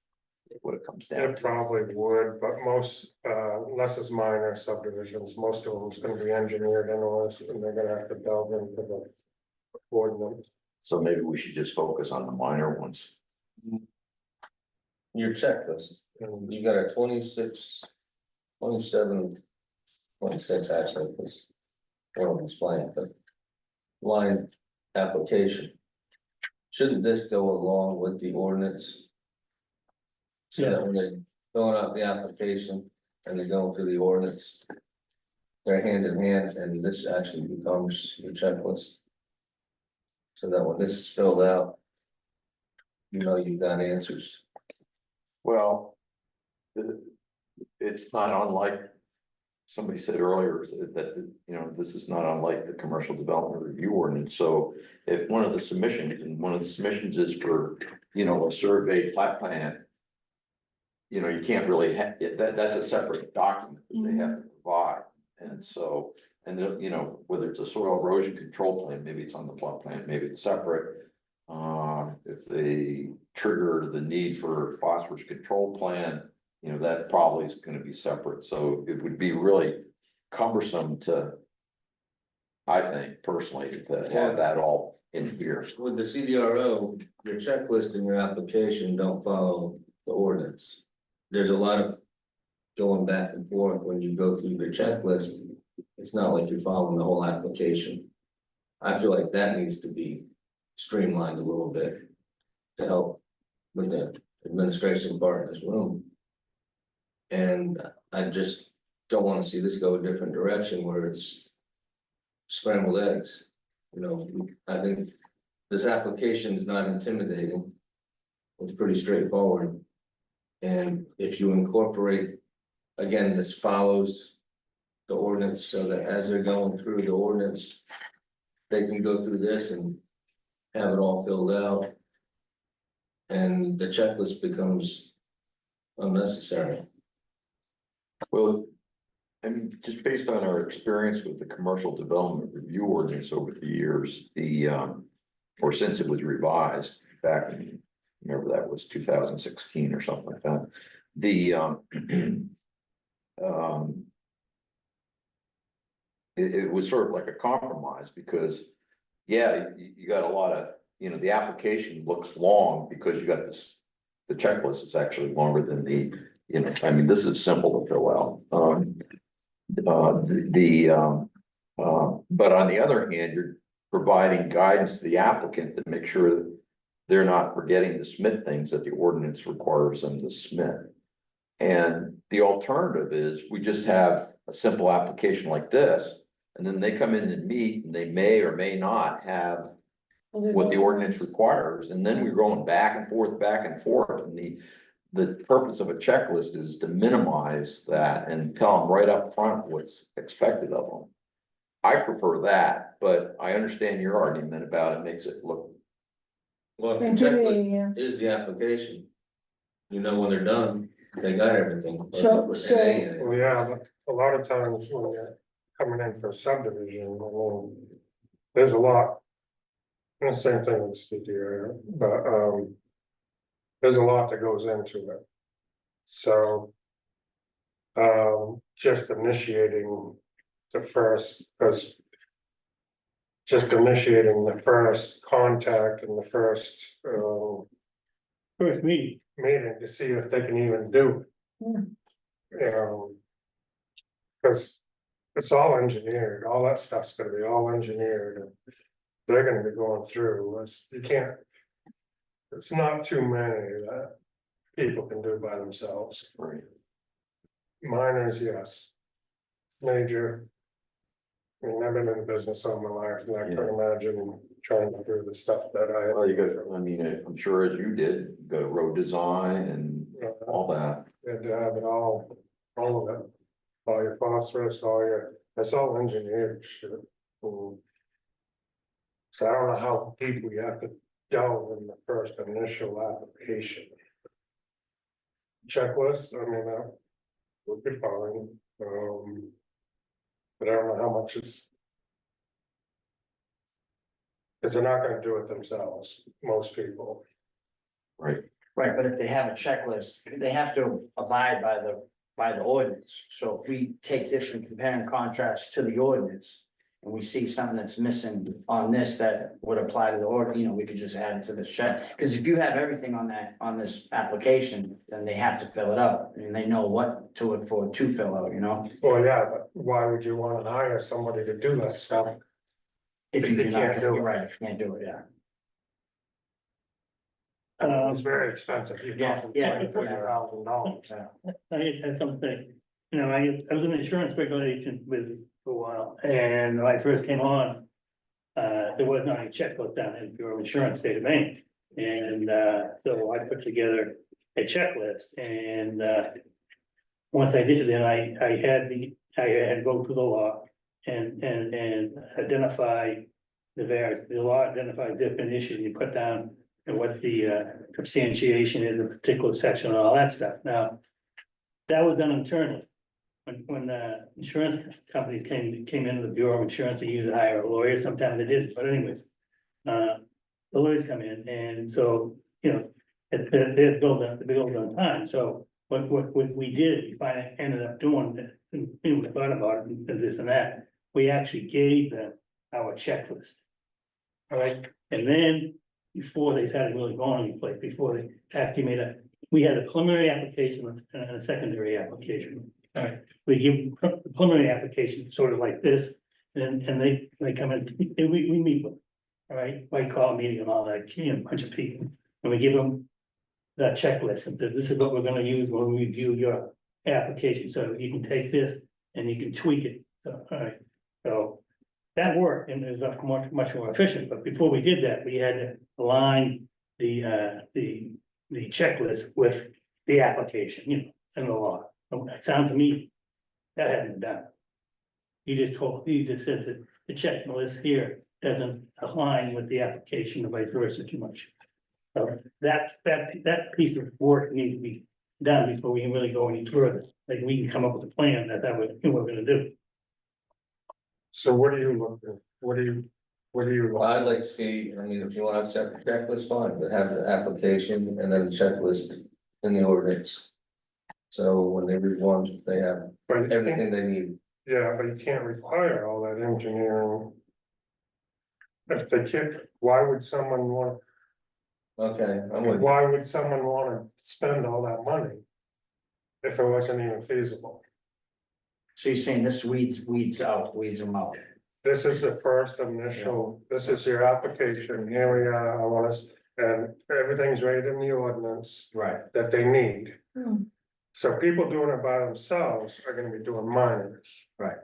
What it comes down it to. probably would, but most, unless it's minor subdivisions, most of them is gonna be engineered anyways, and they're gonna have to delve into the ordinance. So maybe we should just focus on the minor ones. Your checklist, And you got a 26, 27, 26 actually, because one of them's blank, but line application. Shouldn't this go along with the ordinance? So that when they're filling out the application and they're going through the ordinance, they're hand in hand, and this actually becomes your checklist. So that when this is filled out, you know you've got answers. Well. It's not unlike. Somebody said earlier that, you know, this is not unlike the commercial development review ordinance, so if one of the submissions, and one of the submissions is for, you know, a survey plat plan. You know, you can't really have, that's a separate document that they have to provide, and so, and then, you know, whether it's a soil erosion control plan, maybe it's on the plot plan, maybe it's separate. If they trigger the need for phosphorus control plan, you know, that probably is gonna be separate, so it would be really cumbersome to. I think personally, to have that all in here. With the CDRO, your checklist and your application don't follow the ordinance. There's a lot of going back and forth when you go through your checklist. It's not like you're following the whole application. I feel like that needs to be streamlined a little bit to help with the administration part in this room. And I just don't wanna see this go a different direction where it's scrambled eggs. You know, I think this application is not intimidating. It's pretty straightforward. And if you incorporate, again, this follows the ordinance so that as they're going through the ordinance, they can go through this and have it all filled out. And the checklist becomes unnecessary. Well, I mean, just based on our experience with the commercial development review ordinance over the years, or since it was revised back in, remember that was 2016 or something like that. It was sort of like a compromise because, yeah, you got a lot of, you know, the application looks long because you got this, the checklist is actually longer than the, you know, I mean, this is simple to fill out. But on the other hand, you're providing guidance to the applicant to make sure that they're not forgetting to submit things that the ordinance requires them to submit. And the alternative is we just have a simple application like this, and then they come in and meet, and they may or may not have what the ordinance requires, and then we're going back and forth, and the purpose of a checklist is to minimize that and tell them right up front what's expected of them. I prefer that, but I understand your argument about it makes it look. Well, if the checklist Intimidating, yeah. is the application, you know, when they're done, they got everything. So- With so- NA in it. Well, yeah, but a lot of times when you're coming in for subdivision, I mean, there's a lot. And the same thing with CDR, but, there's a lot that goes into it. So. Just initiating the first, because. Just initiating the first contact and the first, First meeting, meeting to see if they can even do it. Cause it's all engineered, all that stuff's gonna be all engineered, and they're gonna be going through, you can't. It's not too many that people can do by themselves. Right. Minors, yes. Major. I mean, I've been in the business all my life, and I can imagine trying to do the stuff that I. Well, you got, I mean, I'm sure as you did, you got road design and all that. Had to have it all of it, all your phosphorus, that's all engineered shit. So I don't know how deep we have to delve in the first initial application. Checklist, I mean, that would be fine, But I don't know how much is. Cause they're not gonna do it themselves, most people. Right, Right, but if they have a checklist, they have to abide by the ordinance. So if we take this and compare and contrast to the ordinance. And we see something that's missing on this that would apply to the order, you know, we could just add it to the check. Because if you have everything on that, on this application, then they have to fill it out and they know what to look for to fill out, you know? Well, yeah, but why would you wanna hire somebody to do that stuff? If If they do can't not, do it. you're right, if you can't do it, yeah. It's very expensive, you're talking Yeah, $20,000. Yeah. I had something, you know, I was an insurance regulation with for a while, and when I first came on. There was not any checklist down in Bureau of Insurance State of Maine, and so I put together a checklist and once I did it, then I had to go through the law and identify the law identifies different issues, you put down and what the substantiation is, a particular section and all that stuff. Now, that was done internally. When insurance companies came into the Bureau of Insurance, they usually hire a lawyer, sometimes they did, but anyways. The lawyers come in and so, you know, they're building on time, so what we did, we finally ended up doing, and we thought about it and this and that. We actually gave them our checklist. All right, and then before they started really going any place, before they actually we had a preliminary application and a secondary application. All right, we give the preliminary application sort of like this, and they come in, and we meet with them. All right, white collar meeting and all that, a bunch of people, and we give them that checklist, and say, this is what we're gonna use when we review your application, so you can take this and you can tweak it, so, all right. So that worked, and it was much more efficient, but before we did that, we had to align the checklist with the application, you know, and the law. It sounds to me, that hasn't been done. You just said that the checklist here doesn't align with the application or vice versa too much. So that piece of work needs to be done before we can really go any further. Like we can come up with a plan that we're gonna do. So what are you looking, what do you? Well, I'd like to see, I mean, if you want to have separate checklist, fine, but have the application and then the checklist in the ordinance. So when they read one, they have But everything they need. yeah, but you can't require all that engineering. If they can't, why would someone want, Okay, I'm with you. why would someone wanna spend all that money? If it wasn't even feasible, So you're saying this weeds them out. this is the first initial, this is your application, here we are, I want us, and everything's right in the ordinance Right. that they need. Hmm. So people doing it by themselves are gonna be doing minors. Right.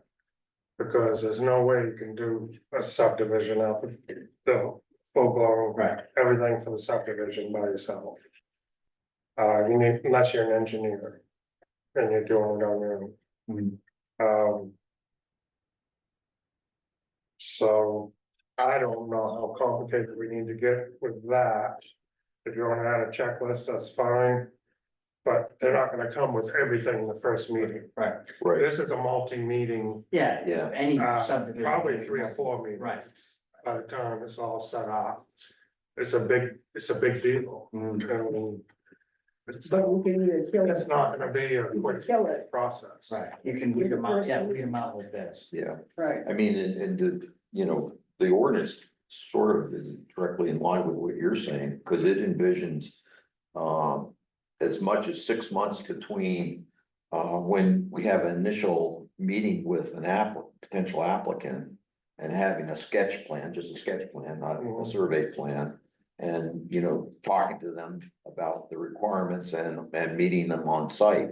Because there's no way you can do a subdivision up, the full blown, Right. everything for the subdivision by yourself. You need, unless you're an engineer. And you're doing it on your own. Mhm. So I don't know how complicated we need to get with that. If you wanna add a checklist, that's fine. But they're not gonna come with everything in the first meeting. Right, right, This is a multi-meeting, yeah, Yeah. any subdivision. probably 3 or 4 meetings. Right. By the time it's all set up. It's a big deal. Mhm. I mean, But we can either kill it's it, not gonna be a we can quick kill it, process. Right, you can weed them out, yeah, weed them out with this. yeah. right, I mean, you know, the ordinance sort of is directly in line with what you're saying, because it envisions. As much as 6 months between, when we have an initial meeting with an potential applicant. And having a sketch plan, just a sketch plan, not a survey plan. And, you know, talking to them about the requirements and meeting them on site.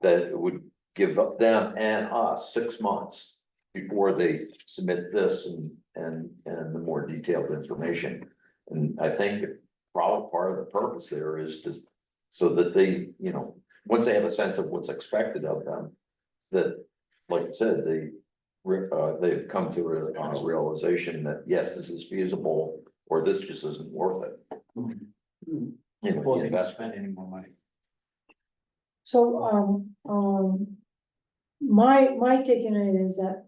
That it would give them and us 6 months before they submit this and the more detailed information. And I think probably part of the purpose there is to, so that they, you know, once they have a sense of what's expected of them. That, like I said, they've come to a realization that, yes, this is feasible, or this just isn't worth it. You know, Before the they can investment. spend any more money. So, my take on it is that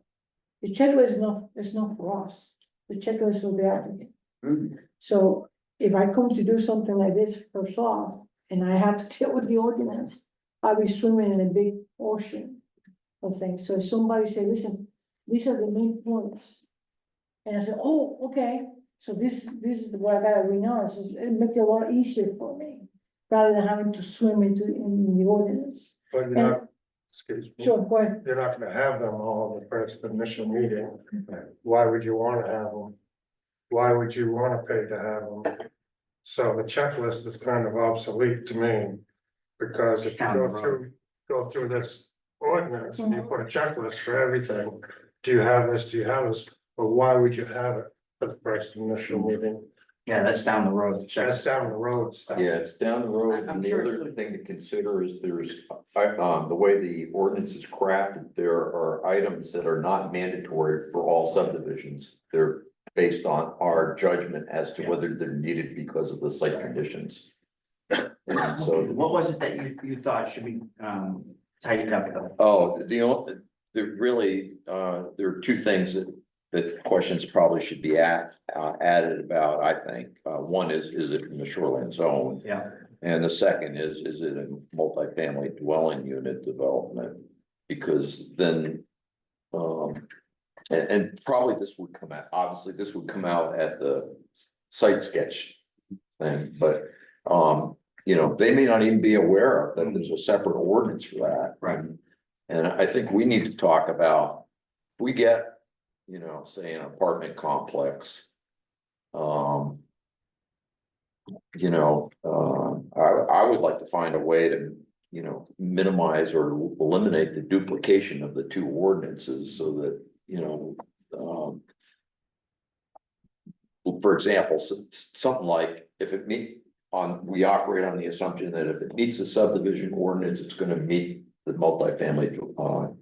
the checklist is not for us, the checklist is for the applicant. So if I come to do something like this first off, and I have to deal with the ordinance, I'll be swimming in a big ocean of things. So if somebody say, listen, these are the main points. And I said, oh, okay, so this is what I gotta renounce, it make it a lot easier for me, rather than having to swim in the ordinance. But you're not, excuse me, Sure, go ahead. you're not gonna have them all the first initial meeting. Why would you wanna have them? Why would you wanna pay to have them? So the checklist is kind of obsolete to me. Because if you Down the go through this ordinance and you put a checklist for everything. Do you have this, do you have this, or why would you have it for the first initial meeting? Yeah, that's down the road. That's down the road stuff. Yeah, it's down the road, I'm and the curious other what- thing to consider is the way the ordinance is crafted, there are items that are not mandatory for all subdivisions. They're based on our judgment as to whether they're needed because of the site conditions. And so, What was it that you thought should be, tightened up though? oh, there really, there are two things that questions probably should be added about, I think. One is it in the shoreline zone? Yeah. And the second is it a multifamily dwelling unit development? Because then, and probably this would come out, obviously, this would come out at the site sketch thing, but, you know, they may not even be aware of that there's a separate ordinance for that. Right. And I think we need to talk about, we get, you know, say an apartment complex. You know, I would like to find a way to, you know, minimize or eliminate the duplication of the two ordinances so that, you know, for example, something like if it we operate on the assumption that if it meets the subdivision ordinance, it's gonna meet the multifamily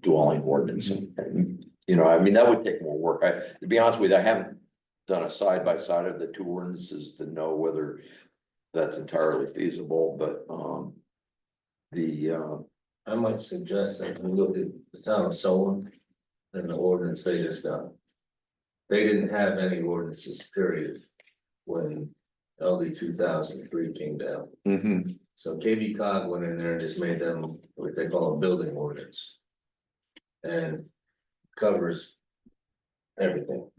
dwelling ordinance. And, you know, I mean, that would take more work. To be honest with you, I haven't done a side by side of the two ordinances to know whether that's entirely feasible, but, I might suggest that we look at the town of Solon and the ordinance they just got. They didn't have any ordinances, period, when LD 2003 came down. mhm, So KB cog went in there and just made them what they call a building ordinance. And covers everything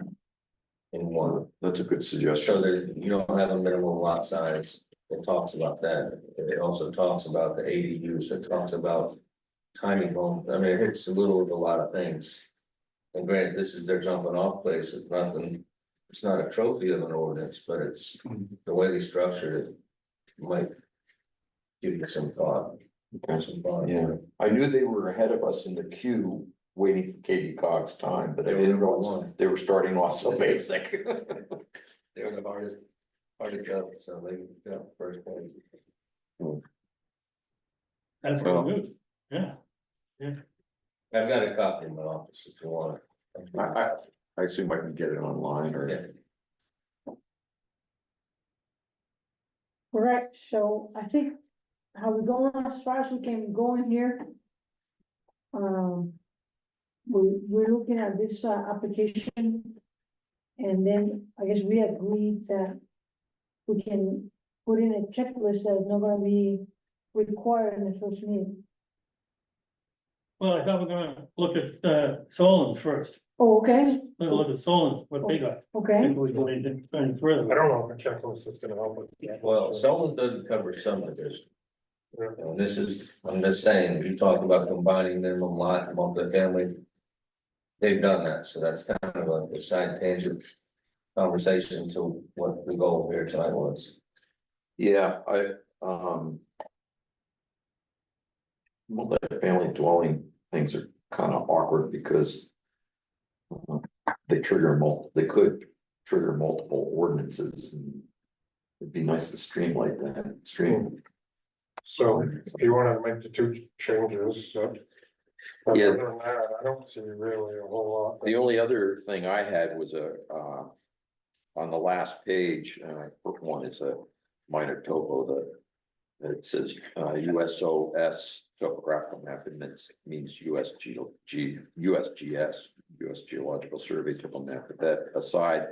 in one. that's a good So suggestion. there, you don't have a minimum lot size. It talks about that. It also talks about the ADUs. It talks about tiny homes. I mean, it hits a little of a lot of things. And granted, this is their jumping off place. It's nothing, it's not a trophy of an ordinance, but it's the way they structured it. Might give you some thought. Some thought. Yeah, I knew they were ahead of us in the queue, waiting for Katie Cog's time, but I They were didn't number realize one. they were starting off so basic. They were the hardest up, so they got first place. That's Well, good news, yeah. I've got a copy in my office if you want it. I assume I can get it online or. Yeah. Correct, so I think how we going as far as we can go in here. We're looking at this application. And then I guess we agreed that we can put in a checklist that is not gonna be required in the first meeting. Well, I thought we're gonna look at Solon's first, Oh, okay, we're gonna look at Solon's, what they got, okay, before we go any further. I don't know if a checklist is gonna help with. Well, someone doesn't cover subdivision. Yeah. And this is, I'm just saying, you talk about combining minimum lot, multifamily. They've done that, so that's kind of a side tangent conversation to what the goal here tonight was. Yeah, multifamily dwelling things are kind of awkward because. They could trigger multiple ordinances and. It'd be nice to streamline that, So if you wanna make the two changes, but Yeah. other than that, I don't see really a whole lot. The only other thing I had was on the last page, one is a minor topo, It says, USOS topographical map, and it means USGS, US Geological Survey topo map, but that aside.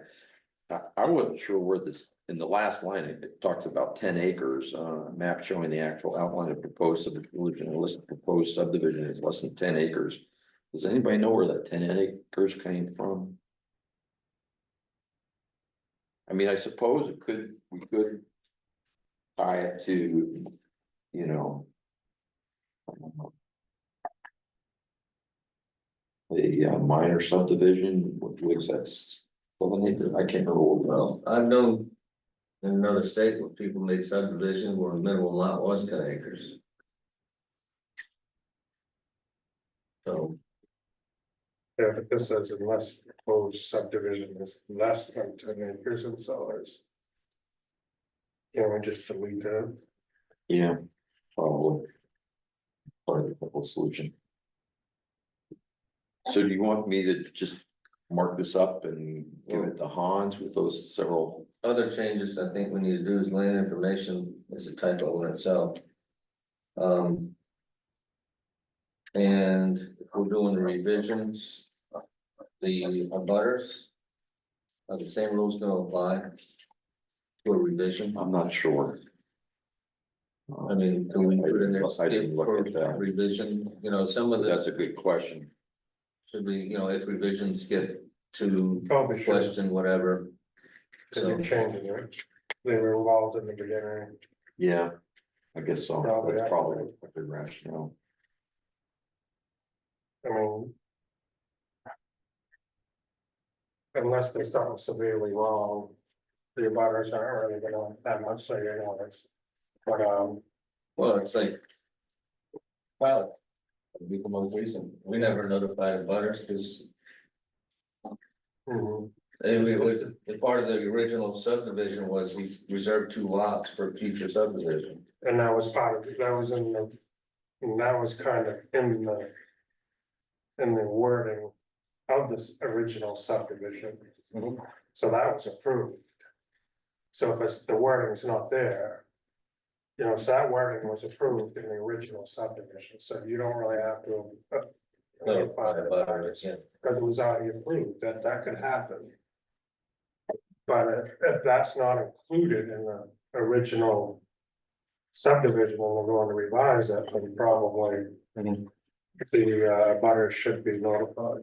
I wasn't sure where this, in the last line, it talks about 10 acres, map showing the actual outline of proposed subdivision, a list of proposed subdivision is less than 10 acres. Does anybody know where that 10 acres came from? I mean, I suppose we could tie it to, you know, the minor subdivision, which that's, I can't remember. Well, I've known in another state where people made subdivision where the minimum lot was 10 acres. So, Yeah, but this says unless proposed subdivision is less than 10 acres in size. Can we just delete that? Yeah, probably. Part of the solution. So do you want me to just mark this up and give it to Hans with those several? other changes I think we need to do is land information is a typo in itself. And if we're doing the revisions, the abutters. Are the same rules gonna apply? To a revision? I'm not sure. I mean, can we put in there I skip didn't look for at that. revision, you know, some of That's this a good question. should be, you know, if revisions get to Probably should, question, whatever. because So, you're changing it. They were involved in the beginning. Yeah, I guess so. Probably, That's yeah. probably a good rationale. I mean. Unless there's something severely wrong. The abutters aren't really gonna have much say in this. But, well, it's like. Well, it'd be the most recent, we never notified butters because mhm, it was, the part of the original subdivision was he's reserved 2 lots for future subdivision. and that was part of, that was in the, and that was kind of in the. In the wording of this original subdivision. Mhm. So that was approved. So if it's, the wording's not there. You know, so that wording was approved in the original subdivision, so you don't really have to. Notify the butters, yeah. Because it was already approved, that could happen. But if that's not included in the original. Subdivision, when we're going to revise it, then probably. The butter should be notified.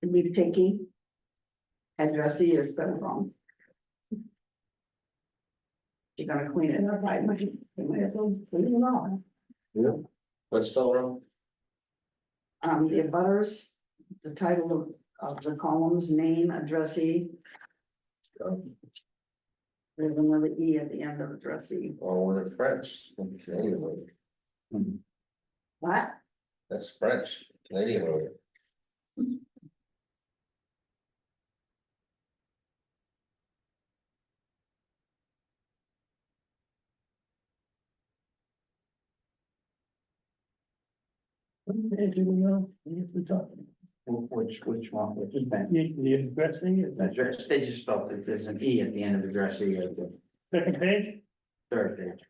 To be picky. Addressee is spelled wrong. You're gonna clean it up, I might, you might as well clean it off. What's still wrong? The abutters, the title of the columns, name, addressee. There's another E at the end of addressee. Or in French, Canadian word. What? That's French, Canadian word. Which one, which is that? The addressing is the Address, they just spelled it, there's an E at the end of addressee at the second page, third page.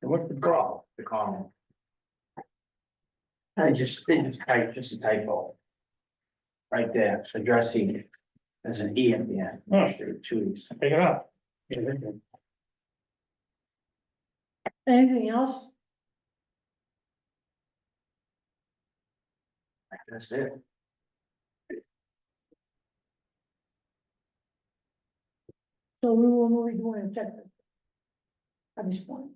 and what's the The column. They just type, just a typo. Right there, addressing, there's an E at the end. Oh. 2 E's. Take it off. Yeah, okay. Anything else? That's it. So we will move doing a check. At this point.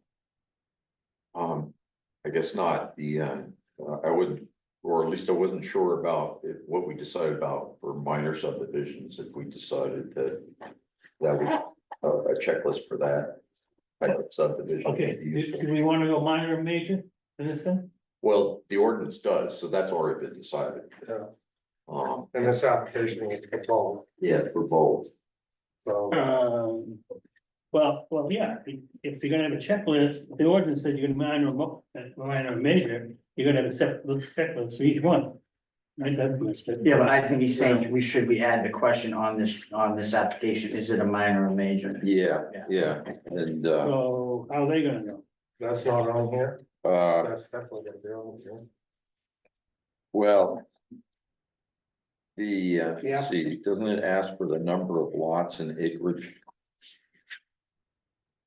I guess not, I would, or at least I wasn't sure about what we decided about for minor subdivisions, if we decided that. That was a checklist for that type of subdivision. Okay, do we want to go minor or major in this thing? Well, the ordinance does, so that's already been decided. Yeah. Um, And this application is for both, yeah, for both. so. Well, yeah, if you're gonna have a checklist, the ordinance says you're gonna minor or major, you're gonna have a separate checklist for each one. Right, that's listed. Yeah, but I think he's saying we add the question on this application, is it a minor or major? Yeah, yeah, and, So how are they gonna know? That's not on here, uh, that's definitely gonna be on here. well. The, Yeah. see, doesn't it ask for the number of lots and acreage?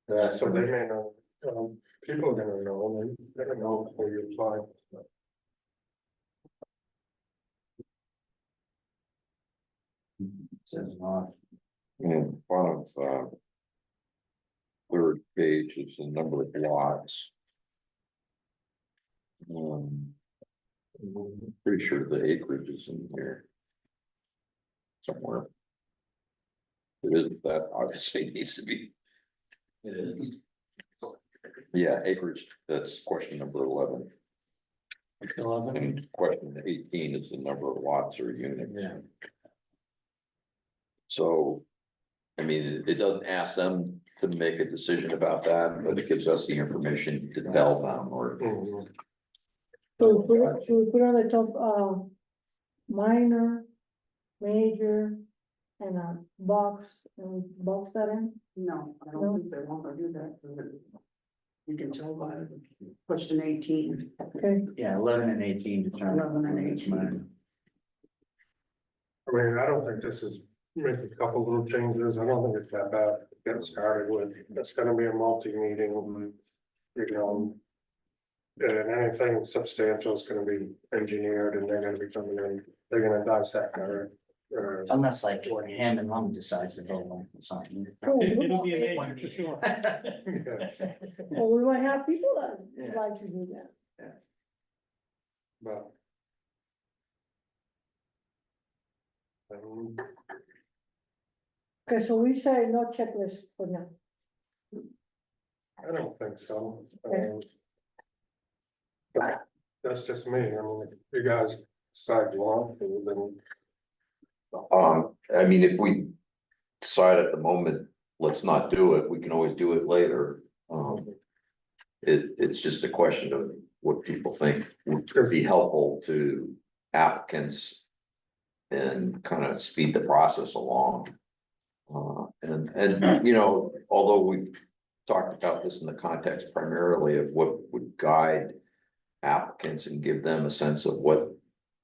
So they may know, people are gonna know, they don't know before you apply. Says not. In front of, third page is the number of lots. Pretty sure the acreage is in here. Somewhere. It isn't that, obviously it needs to be. It is. Yeah, acreage, that's question number 11. And question 18 is the number of lots or units. Yeah. So, I mean, it doesn't ask them to make a decision about that, but it gives us the information to tell them or. Mhm. So should we put on the top, minor, major, and a box, and box that in? No, I No. don't think they want to do that. You can tell by question 18. Okay, Yeah, 11 and 18 determine. 11 and 18. I mean, I don't think this is, make a couple little changes, I don't think it's that bad to get started with, it's gonna be a multi-meeting. You know. And anything substantial is gonna be engineered and they're gonna be coming in, they're gonna dissect our. Unless like Ham and Lum decides to vote on something. It'll be a major for sure. well, we might have people that Yeah. like to do that. But. Okay, so we say no checklist for now. I don't think so. Okay. But that's just me, I mean, if you guys decide you want to, then. I mean, if we decide at the moment, let's not do it, we can always do it later. It's just a question of what people think would be helpful to applicants. And kind of speed the process along. And, you know, although we've talked about this in the context primarily of what would guide applicants and give them a sense of what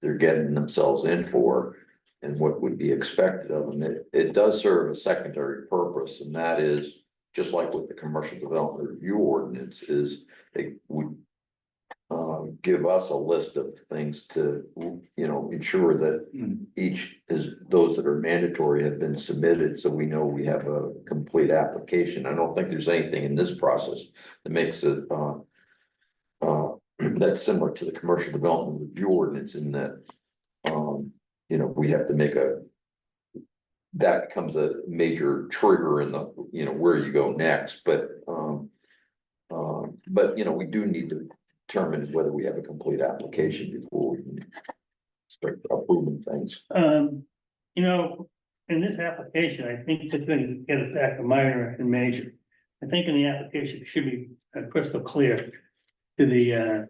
they're getting themselves in for and what would be expected of them, it does serve a secondary purpose, and that is, just like with the commercial development review ordinance, is they would give us a list of things to, you know, ensure that each is, those that are mandatory have been submitted, so we know we have a complete application. I don't think there's anything in this process that makes it, that's similar to the commercial development review ordinance in that, you know, we have to make that becomes a major trigger in the, you know, where you go next, but, you know, we do need to determine whether we have a complete application before we can start approving things. You know, in this application, I think it's gonna get it back to minor and major. I think in the application, it should be crystal clear to the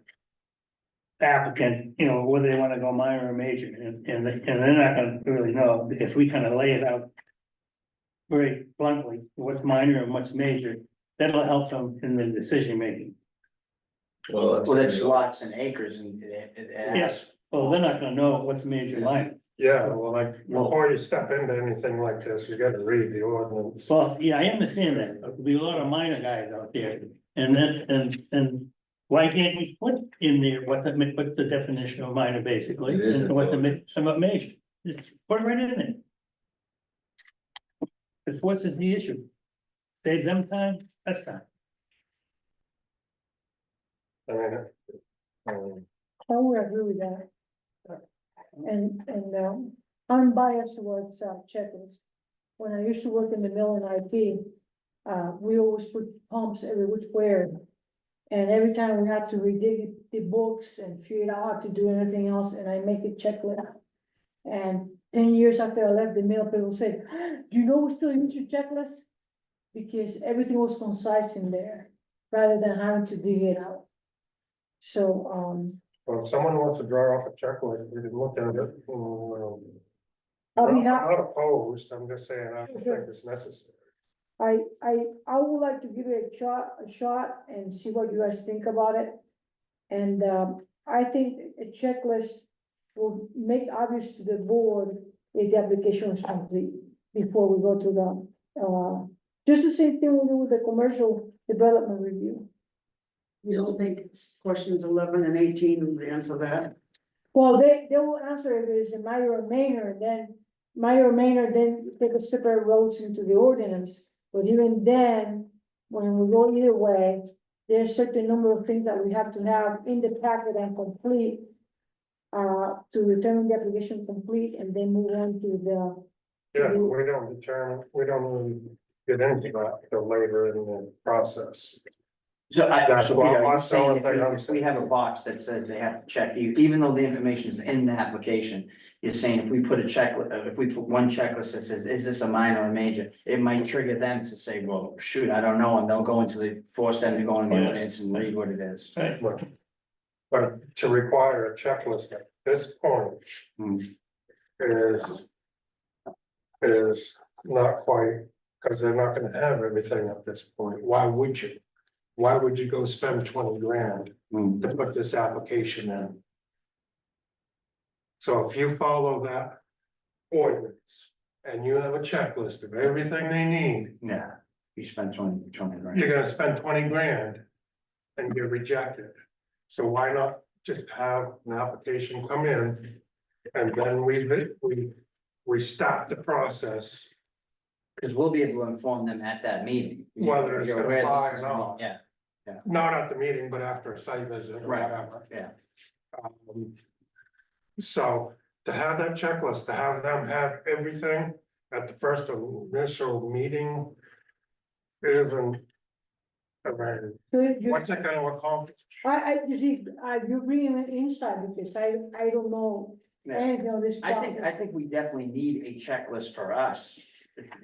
applicant, you know, whether they wanna go minor or major, and they're not gonna really know, if we kind of lay it out very bluntly, what's minor and what's major, that'll help them in the decision making. Well, it's lots and acres and it asks. Yes, well, they're not gonna know what's major and minor. Yeah, well, like, before you step into anything like this, you gotta read the ordinance. Well, yeah, I understand that, there'll be a lot of minor guys out there, and then, and why can't we put in there what's the definition of minor, basically, It isn't. and what what major, just put it right in there. If what's is the issue? Save them time, that's time. I mean, I would agree with that. And, unbiased towards, checklists. When I used to work in the mill in IP, we always put pumps every which way. And every time we had to redig the books and figure out how to do anything else, and I make a checklist. And 10 years after I left the mill, people say, do you know we still use your checklist? Because everything was concise in there, rather than having to dig it out. So, Well, if someone wants to draw up a checklist, we can look at it. I'll be I'm happy. not opposed, I'm just saying, I don't think it's necessary. I would like to give it a shot and see what you guys think about it. And, I think a checklist will make obvious to the board if the application is complete before we go to the, just the same thing we do with the commercial development review. You don't think questions 11 and 18 would answer that? Well, they will answer if it's a minor or minor, then minor or minor, then take a separate roads into the ordinance. But even then, when we go either way, there's certain number of things that we have to have in the packet and complete. To determine the application complete and then move on to the. Yeah, we don't really get into that till later in the process. So That's so what Peter, I'm I'm saying saying, if we have a box that says they have to check, even though the information is in the application. You're saying if we put a checklist, if we put one checklist that says, is this a minor or major? It might trigger them to say, well, shoot, I don't know, and they'll go into force them to go in the Yeah. ordinance and read what it is. Right. But to require a checklist at this point. Hmm. Is not quite, because they're not gonna have everything at this point. Why would you? Why would you go spend 20 grand Hmm. to put this application in? So if you follow that ordinance and you have a checklist of everything they need, Yeah, you spend 20 grand. you're gonna spend 20 grand and get rejected. So why not just have an application come in and then we start the process. Cause we'll be able to inform them at that meeting. Whether it's You're gonna aware this fly or is- not. Yeah, Not at the meeting, but after a site visit or Right, whatever. yeah. So to have that checklist, to have them have everything at the first initial meeting. Isn't. I mean, So you, what's it gonna accomplish? you see, you bring an insight because I don't know Yeah. anything on this I process. think we definitely need a checklist for us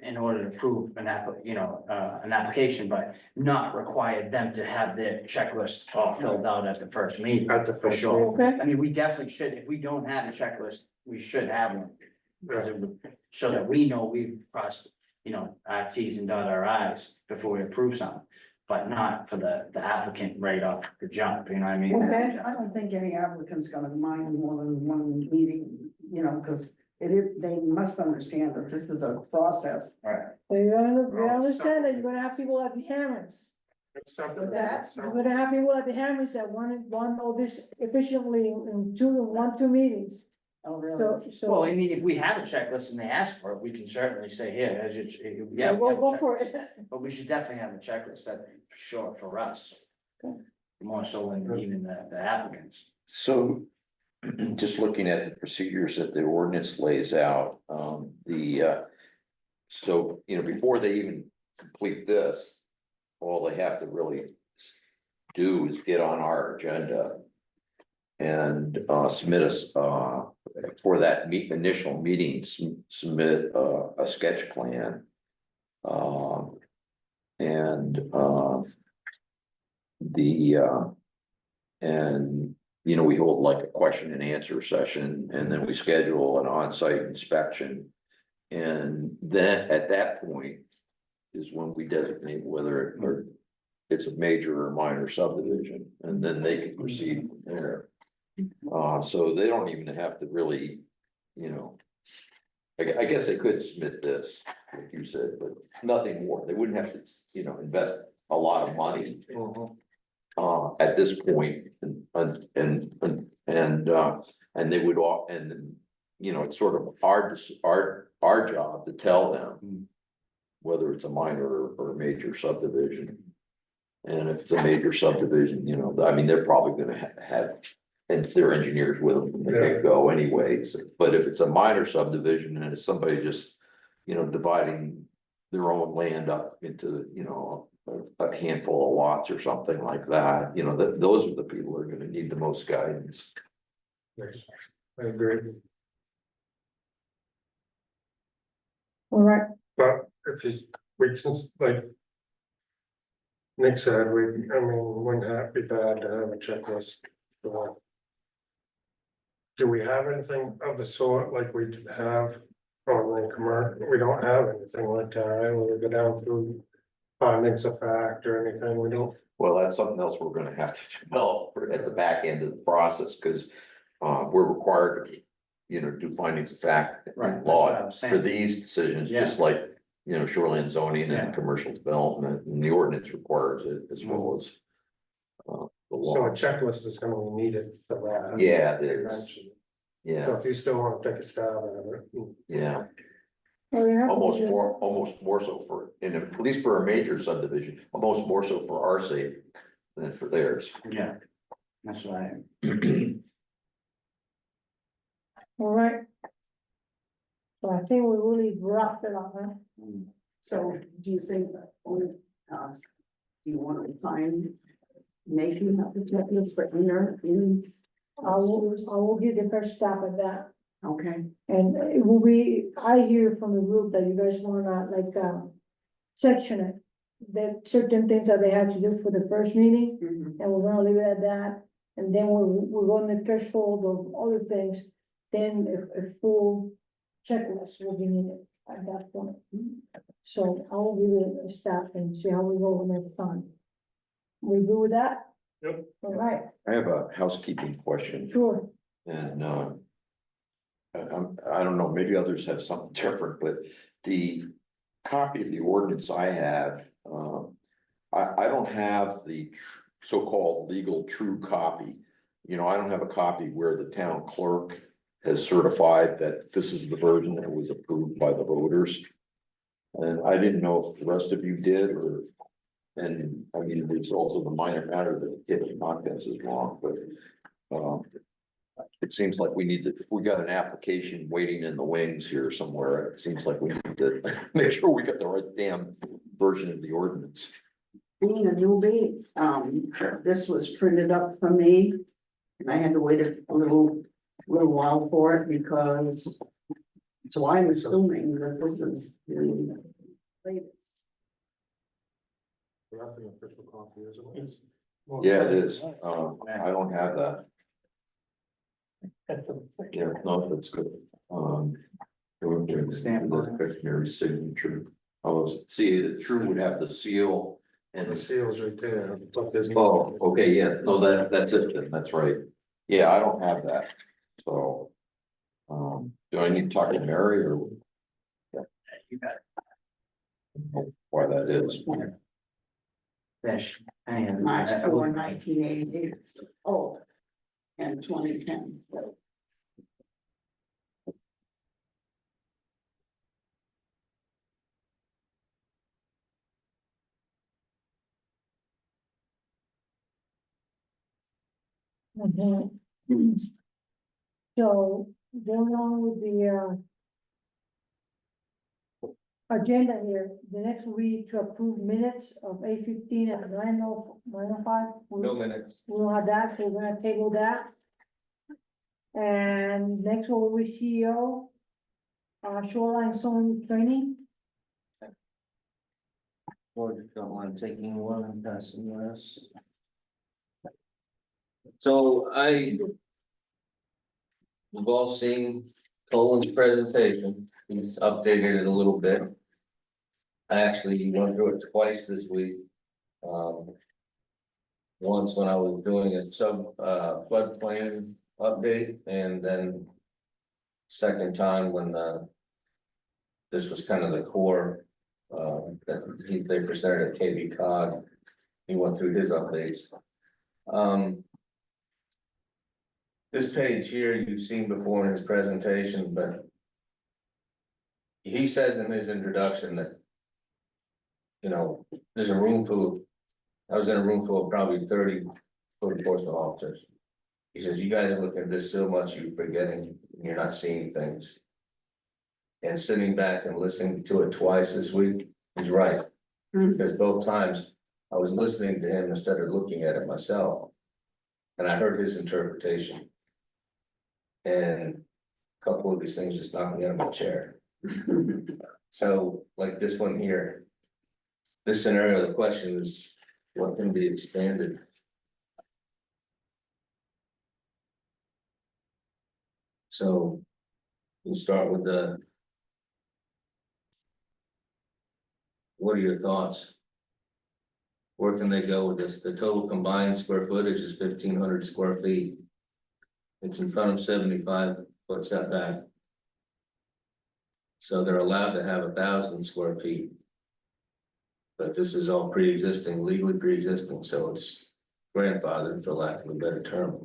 in order to prove an an application, but not require them to have their checklist all filled out at the first meeting. At the For first sure. Okay. I mean, we definitely should, if we don't have a checklist, we should have one. Because Yeah. it would, so that we know we've crossed, our Ts and dot our Is before we approve something. But not for the applicant right off the jump, you know what I mean? Okay. I don't think any applicant's gonna mind more than one meeting, because they must understand that this is a process. Right. So you Oh, understand that you're gonna have people at the hammers. Except With that, that, you're gonna have people at the hammers that want all this efficiently in two meetings. Oh, really? So. Well, I mean, if we have a checklist and they ask for it, we can certainly say, here, as you, yeah. we have a Go for checklist. it. But we should definitely have a checklist, that for sure, for us. More so than even the applicants. So just looking at the procedures that the ordinance lays out, so, before they even complete this, all they have to really do is get on our agenda and submit us for that initial meeting, submit a sketch plan. And we hold like a question and answer session, and then we schedule an on-site inspection. And then at that point is when we designate whether it's a major or minor subdivision, and then they can proceed from there. So they don't even have to really, I guess they could submit this, like you said, but nothing more. They wouldn't have to, invest a lot of money at this point, and they would all, it's sort of our job to tell them whether it's a minor or a major subdivision. And if it's a major subdivision, they're probably gonna have and their engineers with them, they can't go anyways. But if it's a minor subdivision and it's somebody just, dividing their own land up into, a handful of lots or something like that, those are the people who are gonna need the most guidance. I agree, All right, but if we just like. Nick said, wouldn't be bad to have a checklist for Do we have anything of the sort like we have on the commercial? We don't have anything like that, right? When we go down through findings of fact or anything, we don't. Well, that's something else we're gonna have to develop at the back end of the process, because we're required to, you know, do findings of fact Right, and that's what I law was for saying. these decisions, just like, you know, shoreline zoning Yeah. and commercial development, and the ordinance requires it as well as the So a law. checklist is gonna be needed for that. Yeah, it is. Eventually. Yeah, So if you still wanna take a stab at it. yeah, Well, we have to almost do- more so for, at least for a major subdivision, almost more so for our sake than for theirs. Yeah, that's what I. All right. So I think we really wrapped it up, huh? So do you think, do you want to time making up the checklist for I will give the first step at that. Okay, And it will be, I hear from the group that you guys wanna like, section it. That certain things that they have to do for the first meeting, mhm, and we're gonna leave it at that. And then we're going the threshold of other things, then a full checklist will be needed at that point. So I will give it a step and see how we go next time. We do with that? Yep. All right, I have a housekeeping question. sure. And, I don't know, maybe others have something different, but the copy of the ordinance I have, I don't have the so-called legal true copy. You know, I don't have a copy where the town clerk has certified that this is the version that was approved by the voters. And I didn't know if the rest of you did, and I mean, there's also the minor matter that the table of contents is wrong, but, it seems like we got an application waiting in the wings here somewhere. It seems like we need to make sure we got the right damn version of the ordinance. being a newbie, this was printed up for me. And I had to wait a little while for it because. So I'm assuming that this is the latest. That's an official copy, isn't it? Yeah, it is. I don't have that. That's a- Yeah, no, that's good. Stamp on The Mary's signature. Oh, see, the true would have the seal And the and. seal's right there, but there's. Oh, okay, yeah, no, that's it, then, that's right. Yeah, I don't have that, so. Do I need to talk to Mary or You got why that is? it. Fish. March 4, 1988, it's old. And 2010. Mhm. So, going on with the, agenda here, the next week to approve minutes of 8:15 and 9:05. No minutes. We don't have that, so we're gonna table that. And next one will be CEO. Shoreline zone training. Or you don't mind taking one and passing this. So we've all seen Colin's presentation, he's updated it a little bit. I actually went through it twice this week. Once when I was doing a floodplain update, and then second time when this was kind of the core that they presented at KB cog. He went through his updates. This page here you've seen before in his presentation, but he says in his introduction that, you know, there's a room full, I was in a room full of probably 30 code enforcement officers. He says, you guys are looking at this so much, you're forgetting, you're not seeing things. And sitting back and listening to it twice this week, he's right. Because both times I was listening to him instead of looking at it myself. And I heard his interpretation. And a couple of these things just knocked me out of my chair. So like this one here. This scenario, the question is, what can be expanded? So we'll start with what are your thoughts? Where can they go with this? The total combined square footage is 1,500 square feet. It's in front of 75-foot setback. So they're allowed to have 1,000 square feet. But this is all pre-existing, legally pre-existing, so it's grandfathered, for lack of a better term.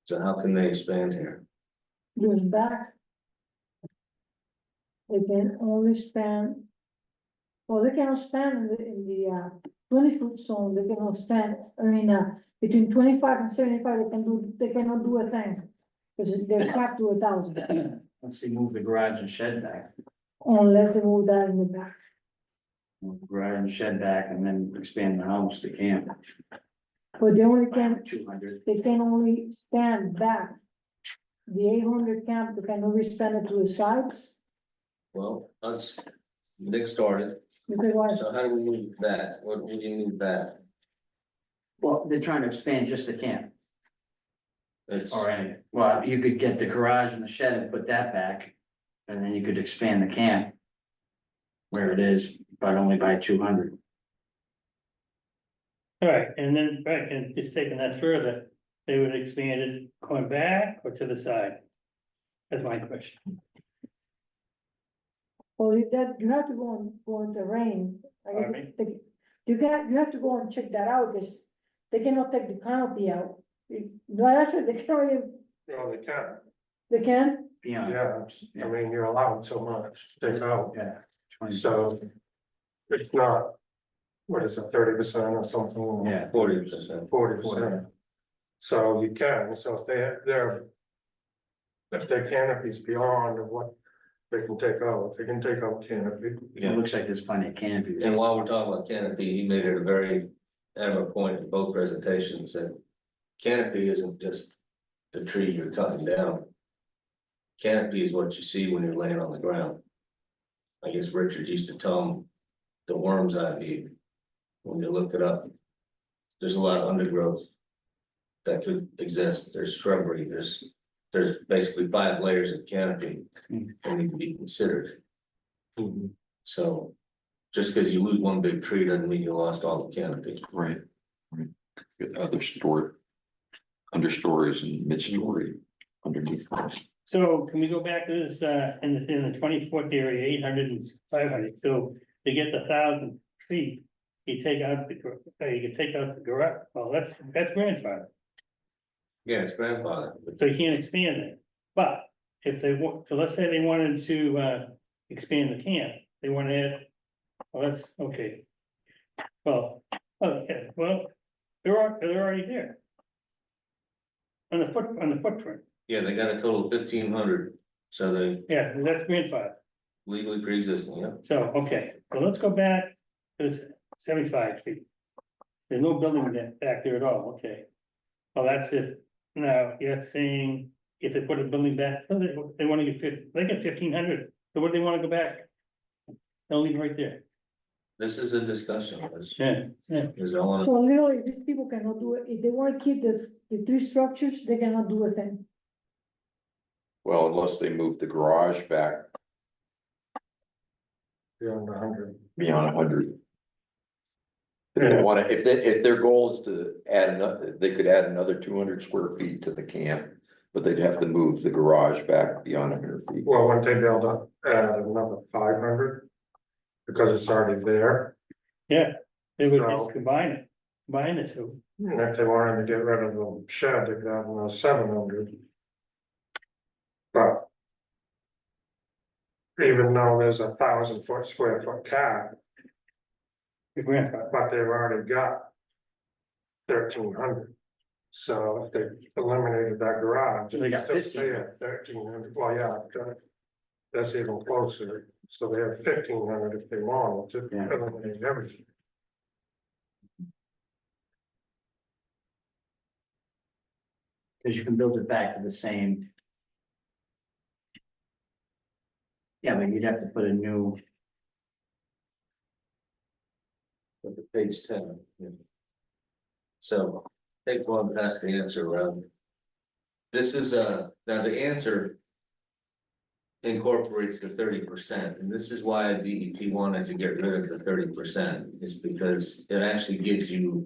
So how can they expand here? Years back. They can only spend. Well, they cannot spend in the 20-foot zone, they cannot spend, between 25 and 75, they cannot do a thing. Because they're capped to 1,000, Let's see, move the garage and shed back, unless they move that in the back. move the garage and shed back and then expand the house to camp. But they only can, 200. they can only stand back. The 800 camp, they can only spend it to the sides, Well, Nick started, because why? so how do we move that? What do you move that? Well, they're trying to expand just the camp, It's, or any, well, you could get the garage and the shed and put that back. And then you could expand the camp. Where it is, but only by 200. All right, and then, right, and just taking that further, they would expand it going back or to the side? That's my question. Well, you have to go on the rain. Pardon me? You have to go and check that out, because they cannot take the canopy out. No, actually, they can't even, they can, they can, Beyond, yeah, I mean, you're allowed so much to take out, yeah. 20. so. It's not, what is it, 30% or something? Yeah. 40%. 40%. So you can, so if if their canopy's beyond of what they can take out, they can take out canopy. It looks like there's plenty of canopy. And while we're talking about canopy, he made it a very adamant point in both presentations that canopy isn't just the tree you're cutting down. Canopy is what you see when you're laying on the ground. I guess Richard used to tell them the worm's eye view. When you look it up, there's a lot of undergrowth that could exist. There's shrubbery, there's basically 5 layers of canopy that need to be considered. So just because you lose one big tree doesn't mean you lost all the canopy. Right. Get other understories and mid-story underneath those. So can we go back to this, in the 20-foot area, 800 and 500, so to get the 1,000 feet, you take out you can take out the garage, well, that's grandfather, Yeah, it's grandfather. so you can't expand it. But if they want, so let's say they wanted to, expand the camp, they want to add, well, that's, okay. Well, okay, well, they're already there. On the footprint, Yeah, they got a total of 1,500, so they yeah, that's grandfather. legally pre-existing, yeah. So, okay, so let's go back to this 75 feet. There's no building back there at all, okay. Well, that's it. Now, you're saying if they put a building back, so they wanna get 1,500, so what do they wanna go back? They'll leave it right there. This is a discussion. Yeah. There's all, so literally, these people cannot do it, if they wanna keep the 3 structures, they cannot do a thing. Well, unless they move the garage back Beyond 100. beyond 100. If they wanna, if their goal is to add another, they could add another 200 square feet to the camp. But they'd have to move the garage back beyond 100 feet. Well, wouldn't they build up another 500? Because it's already there, Yeah, they would So- just combine the two. and if they wanted to get rid of the shed, they could have another 700. But. Even though there's 1,000 square foot cap, The grandfather. but they've already got 1,300. So if they eliminated that garage, So they they got still 15. stay at 1,300, well, yeah, that's even closer, so they have 1,500 if they want to Yeah. eliminate everything. Cause you can build it back to the same. Yeah, but you'd have to put a new, look at page 10. Yeah. So take one past the answer around. This is, now the answer. Incorporates the 30%, and this is why DEP wanted to get rid of the 30%, is because it actually gives you.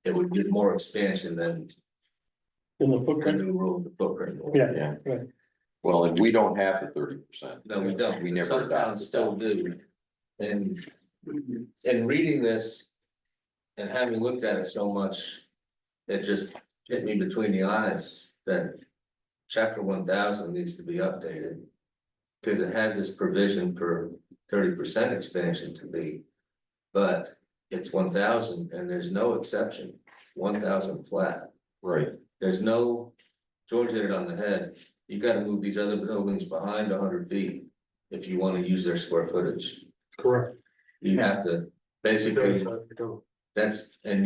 It would give more expansion than In the the footprint, new rule, the footprint. rule. yeah, Yeah. right. Well, and we don't have the 30%. No, we don't, We never some towns adopted still do. And in reading this. And having looked at it so much, it just hit me between the eyes that. Chapter 1000 needs to be updated. Cause it has this provision for 30% expansion to be. But it's 1000 and there's no exception, 1000 flat. Right, There's no, George hit it on the head, you gotta move these other buildings behind 100 feet. If you wanna use their square footage, Correct. you have to, basically, that's, and.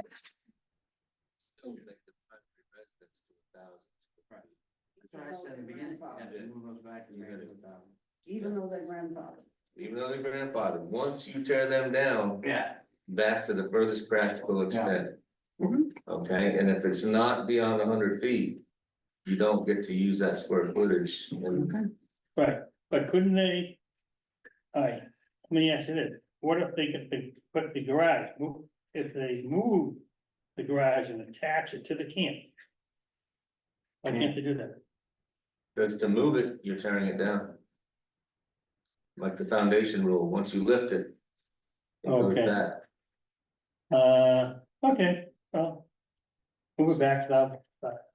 Still make the primary residence to 1000. That's what I said in the beginning, yeah, to move those back and make it without. Even though they're grandfathered. Even though they're grandfathered, once you tear them down, Yeah, back to the furthest practical extent. Mhm. Okay, and if it's not beyond 100 feet, you don't get to use that square footage. And Right, but couldn't they? Alright, let me ask you this, what if they could put the garage, if they move the garage and attach it to the camp? Why can't they do that? because to move it, you're tearing it down. Like the foundation rule, once you lift it. It goes Okay. back. Okay, well. Move it back to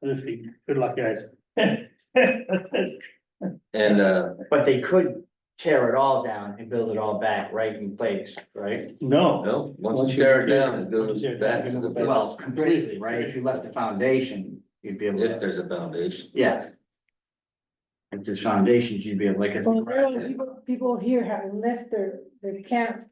this week, good luck, guys. And but they could tear it all down and build it all back right in place, right? No, no, once Once you you tear it tear- down, it once you goes tear it back down, to you the. move it back. Well, completely, right? If you left the foundation, you'd be able If to, there's a foundation. yeah. If there's foundations, you'd be able, like, if So the garage- people here have left their camp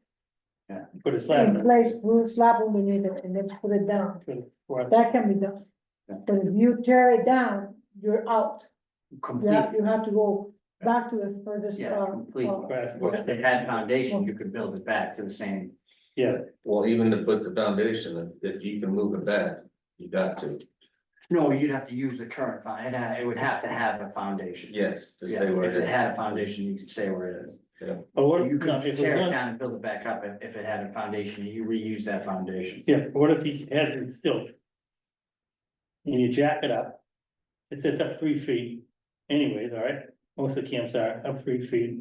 put a slab in in place, put a slab underneath it and then put it down. it. That can be done. Yeah. But if you tear it down, you're out. Yeah, complete, you have to go back to the furthest, Yeah, complete. Right, if they had foundations, you could build it back to the same. yeah, Well, even to put the foundation, if you can move it back, you got to, No, you'd have to use the current it would have to have a foundation. yes, to Yeah, stay where if it it is. had a foundation, you could say where it is. but what, You no, could if tear it it was, down and build it back up if it had a foundation, and you reuse that foundation. yeah, what if he has it still? And you jack it up, it sits up 3 feet anyways, all right, most of the camps are up 3 feet.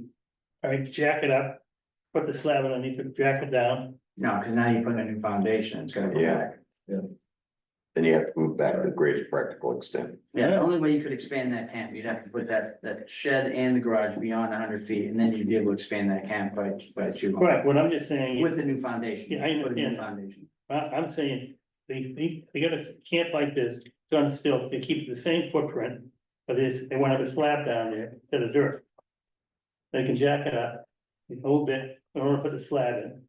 All right, jack it up, put the slab underneath it, jack it down, No, because now you're putting a new foundation, it's gonna go Yeah. back. then you have to move back to the greatest practical extent. Yeah, the only way you could expand that camp, you'd have to put that shed and the garage beyond 100 feet, and then you'd be able to expand that camp by 200. right, what I'm just saying. With the new foundation. Yeah, I Put a new understand that. Foundation. I'm saying, they got a camp like this, done still, they keep the same footprint, but they want to have a slab down there to the dirt. They can jack it up a little bit, or put the slab in,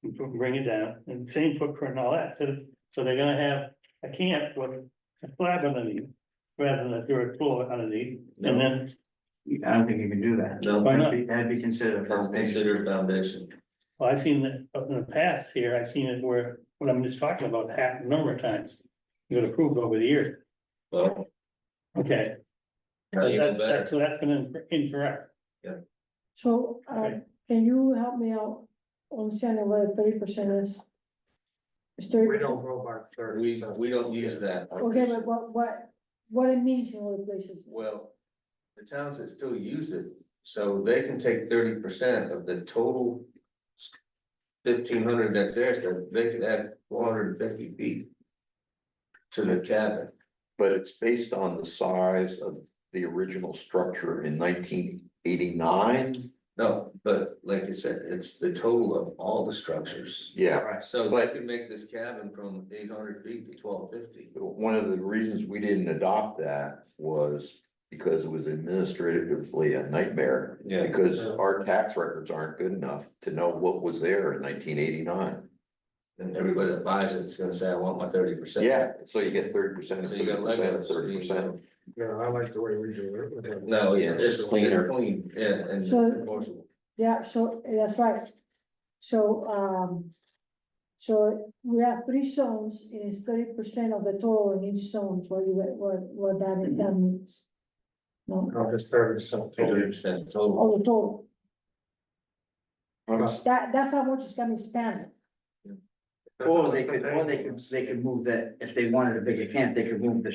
and bring it down, and same footprint and all that, so they're gonna have a camp with a slab underneath. Rather than a dirt floor underneath, and then, I don't think you can do that. No. Why not? That'd be considered a That's foundation. considered foundation. well, I've seen that in the past here, I've seen it where, what I'm just talking about, happened a number of times. It got approved over the years, Well, okay. even better. So that's been incorrect. So, Okay. can you help me out understanding what 30% is? It's 30%. We don't go by thirty. We don't use that. Okay, but what it means in other places? Well, the towns that still use it, so they can take 30% of the total. 1,500 that's theirs, so they could add 450 feet. To the cabin, But it's based on the size of the original structure in 1989. no, but like I said, it's the total of all the structures. Yeah, Right. So they could make this cabin from 800 feet to 1,250. one of the reasons we didn't adopt that was because it was administratively a nightmare. Yeah. Because our tax records aren't good enough to know what was there in 1989. And everybody that buys it is gonna say, I want my 30%. Yeah, so you get 30% of So you got 30% of Legos. 30%. Yeah, I like the way we do it. No, Yeah, it's cleaner. clean, yeah, and So- enforceable. Yeah, so, that's right. So, So we have 3 zones, and it's 30% of the total in each zone, so what that means. No, Or just 30%. 30% total. all the total, Hans, that's how much is gonna be spent. Or they could move that, if they wanted a bigger camp, they could move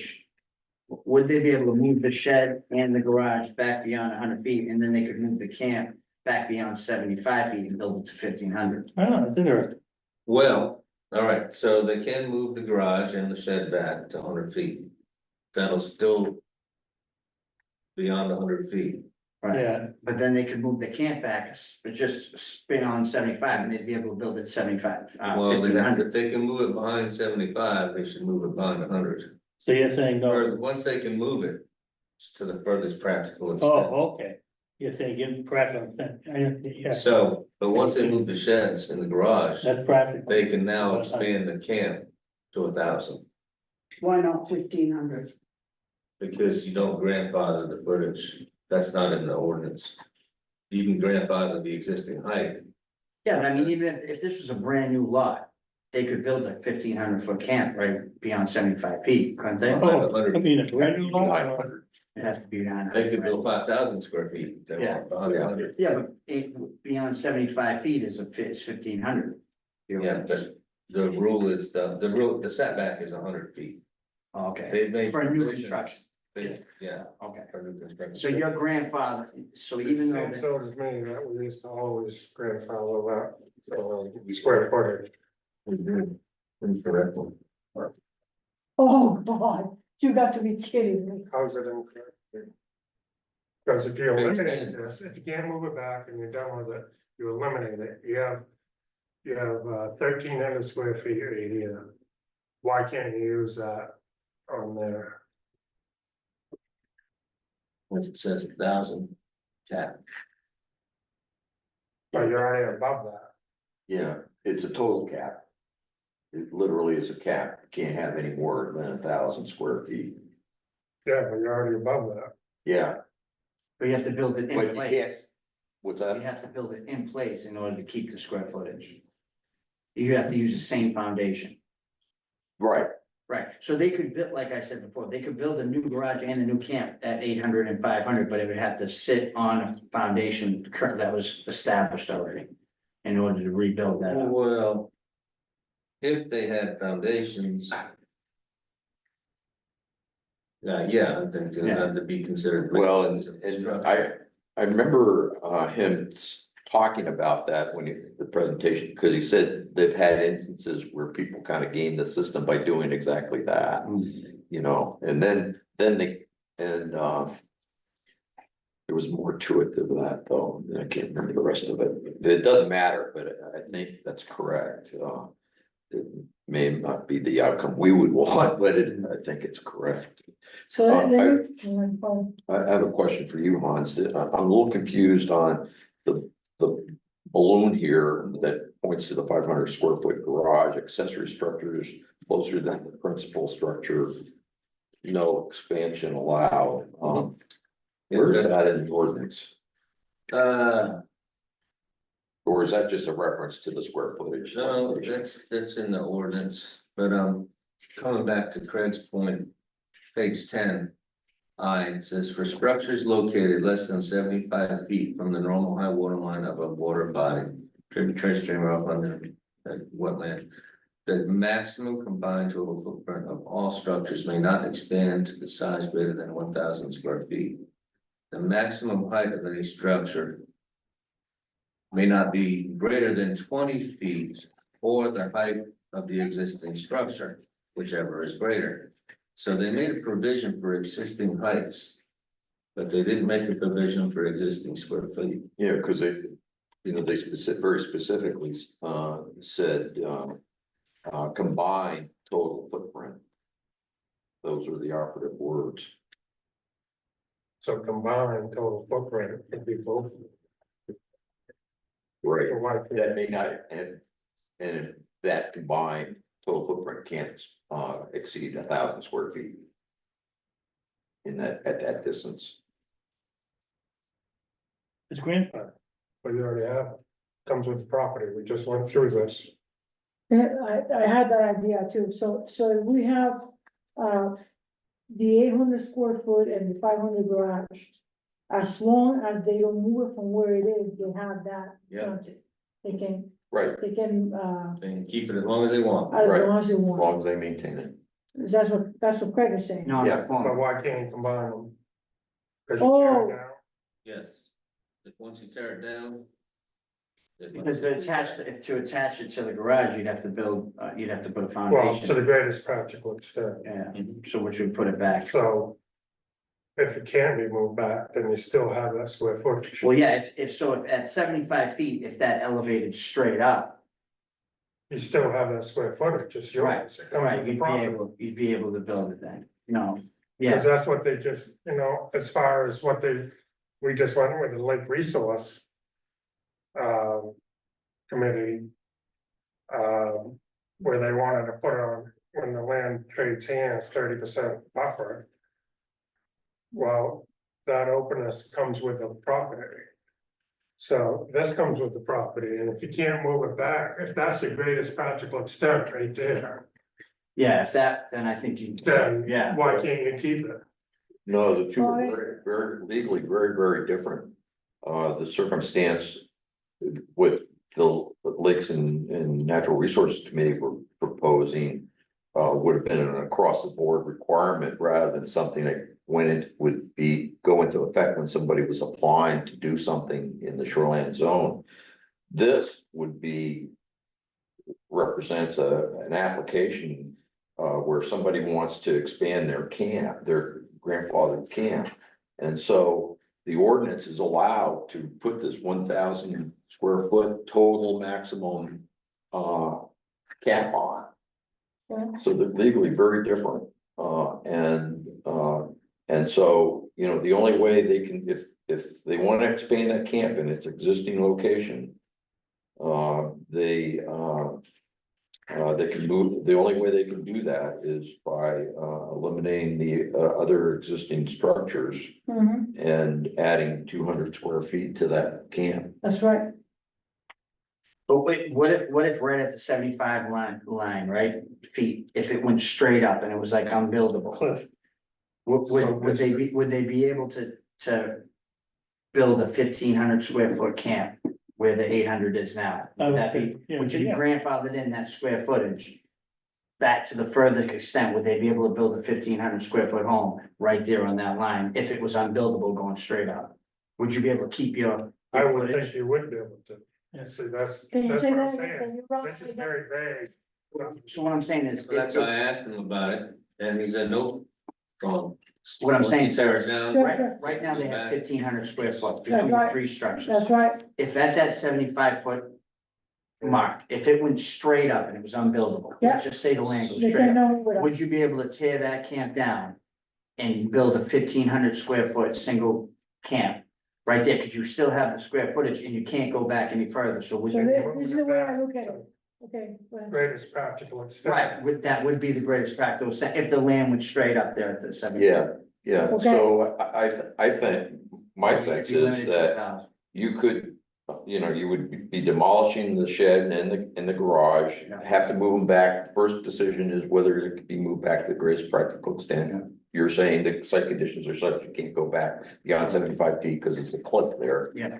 would they be able to move the shed and the garage back beyond 100 feet, and then they could move the camp back beyond 75 feet and build it to 1,500? I don't know, it's interesting. Well, all right, so they can move the garage and the shed back to 100 feet. That'll still. Beyond 100 feet. Right, Yeah, but then they could move the camp back, but just beyond 75, and they'd be able to build it 75, Well, they have, 1,500. if they can move it behind 75, they should move it behind 100. so you're saying no, Or once they can move it to the furthest practical extent. oh, okay, you're saying give them practical thing, yeah, So, but once they move the sheds in the garage, that's practical. they can now expand the camp to 1,000. Why not 1,500? Because you don't grandfather the footage, that's not in the ordinance. You can grandfather the existing height. Yeah, but I mean, even if this was a brand new lot, they could build a 1,500 foot camp right beyond 75 feet, couldn't they? Oh, I mean, a brand new lot, 900. It has to be beyond. They could build 5,000 square feet. if they Yeah. want, behind 100. Yeah, but beyond 75 feet is 1,500. Yeah, but the rule is, the setback is 100 feet. Okay, They've made. for a new provisions. construction, Yeah, okay. for new construction. So your grandfather, so even though. And so does me, that we used to always grandfather that, square footage. Incorrect. Oh, God, you got to be kidding me. How's it incorrect? Because if you eliminate Extend. this, if you can't move it back and you're done with it, you eliminate it, you have. 1,300 square feet here. Why can't you use that on there? Once it says 1,000, cap. But you're already above that. Yeah, it's a total cap. It literally is a cap. You can't have any more than 1,000 square feet. Yeah, but you're already above that. Yeah, But you have to build it But in you place. can't- what's You that? have to build it in place in order to keep the square footage. You have to use the same foundation. Right, Right, so they could build, like I said before, they could build a new garage and a new camp at 800 and 500, but it would have to sit on a foundation that was established already. In order to rebuild that up. Well. If they had foundations. Yeah, I think it had to be considered. well, and I remember him talking about that when the presentation, because he said they've had instances where people kind of game the system by doing exactly that. You know, and then they, and there was more to it than that, though, and I can't remember the rest of it. It doesn't matter, but I think that's correct. It may not be the outcome we would want, but I think it's correct. So Uh, then, I have a question for you, Hans. I'm a little confused on the balloon here that points to the 500 square foot garage, accessory structures closer than the principal structure. No expansion allowed. Where is that in the ordinance? Or is that just a reference to the square footage? No, that's in the ordinance, but coming back to Craig's point, page 10. It says for structures located less than 75 feet from the normal high water line of a water body, tributary stream or up under wetland. The maximum combined total footprint of all structures may not expand to the size greater than 1,000 square feet. The maximum height of any structure may not be greater than 20 feet or the height of the existing structure, whichever is greater. So they made a provision for existing heights, but they didn't make a provision for existing square feet. Yeah, because they, they very specifically, said, combined total footprint. Those are the operative words. So combined total footprint would be both. Right. So why can't- That may not, and that combined total footprint can't, exceed 1,000 square feet. In that, at that distance. It's grandfather. But you already have, comes with the property, we just went through this. Yeah, I had that idea too, so we have, the 800 square foot and the 500 garage. As long as they don't move it from where it is, they have that. Yeah. frontage. They can, Right, they can, They can keep it as long as they want. as Right. long as they as want, long as they maintain it. that's what Craig is saying. No, Yeah. But why can't you combine them? Cause you Oh. tear it down. Yes. If once you tear it down. because to attach it to the garage, you'd have to build, you'd have to put a Well, to foundation. the greatest practical extent, Yeah, so which would put it back. so. If it can be moved back, then you still have that square footage. Well, yeah, if at 75 feet, if that elevated straight up, You still have that square footage, it's yours. It comes right, with the you'd be property. you'd be able to build it then. No, yeah, Because that's what they just, as far as what we just went with the lake resource. Committee. Where they wanted to put on, when the land trades hands, 30% buffer. Well, that openness comes with the property. So this comes with the property, and if you can't move it back, if that's the greatest practical extent right there, yeah, if that, then I think you, then yeah, why can't you keep it? No, the two are Alright. very legally, very different. The circumstance with the Lakes and Natural Resources Committee were proposing. Would have been an across the board requirement rather than something that would go into effect when somebody was applying to do something in the shoreline zone. This would represents an application. Where somebody wants to expand their camp, their grandfathered camp. And so the ordinance is allowed to put this 1,000 square foot total maximum cap on. Yeah. So they're legally very different. And so, the only way they can, if they want to expand that camp in its existing location. They can move, the only way they can do that is by eliminating the other existing structures Mhm, and adding 200 square feet to that camp. that's right, but wait, what if right at the 75 line, right, feet, if it went straight up and it was like unbuildable? Cliff. Would they be able to build a 1,500 square foot camp where the 800 is now? I would Would that say, be, yeah, would you be yeah. grandfathered in that square footage? Back to the furthest extent, would they be able to build a 1,500 square foot home right there on that line if it was unbuildable going straight up? Would you be able to keep your I would footage? think you would be able to. Yeah. See, that's can you what say I'm that again? saying, Can you wrong this is say that? very vague. So what I'm saying is, So that's why I asked him about it, and he said, nope. What I'm saying, Tear it down. Sure. right now they have 1,500 square foot That's between right. three structures. That's right, If at that 75 foot mark, if it went straight up and it was unbuildable, Yeah. let's just say the land goes they straight can up, know what. would you be able to tear that camp down? And build a 1,500 square foot single camp right there, because you still have the square footage and you can't go back any further, so would So you? this is the way I look at it, okay, go ahead. Greatest practical extent. Right, that would be the greatest factor, if the land went straight up there at the 75. Yeah, Okay. so I think, my sense Be is limited to that 1,000. you could, you would be demolishing the shed and the garage, Yeah. have to move them back. First decision is whether it could be moved back to the greatest practical extent. You're saying the site conditions are such you can't go back beyond 75 feet because it's a cliff there. Yeah,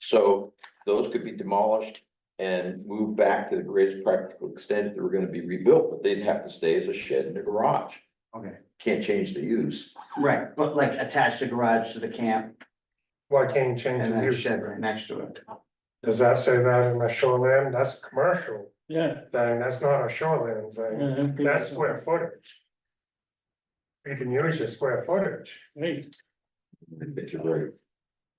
So those could be demolished and moved back to the greatest practical extent if they were gonna be rebuilt, but they'd have to stay as a shed in a garage. okay, Can't change the use. right, but like attach the garage to the camp Why can't you change and the then a use? shed right next to it. Does that say that in the shoreline? That's commercial Yeah. thing, that's not a shoreline thing, that's square footage. You can use your square footage, Right, I think you're right.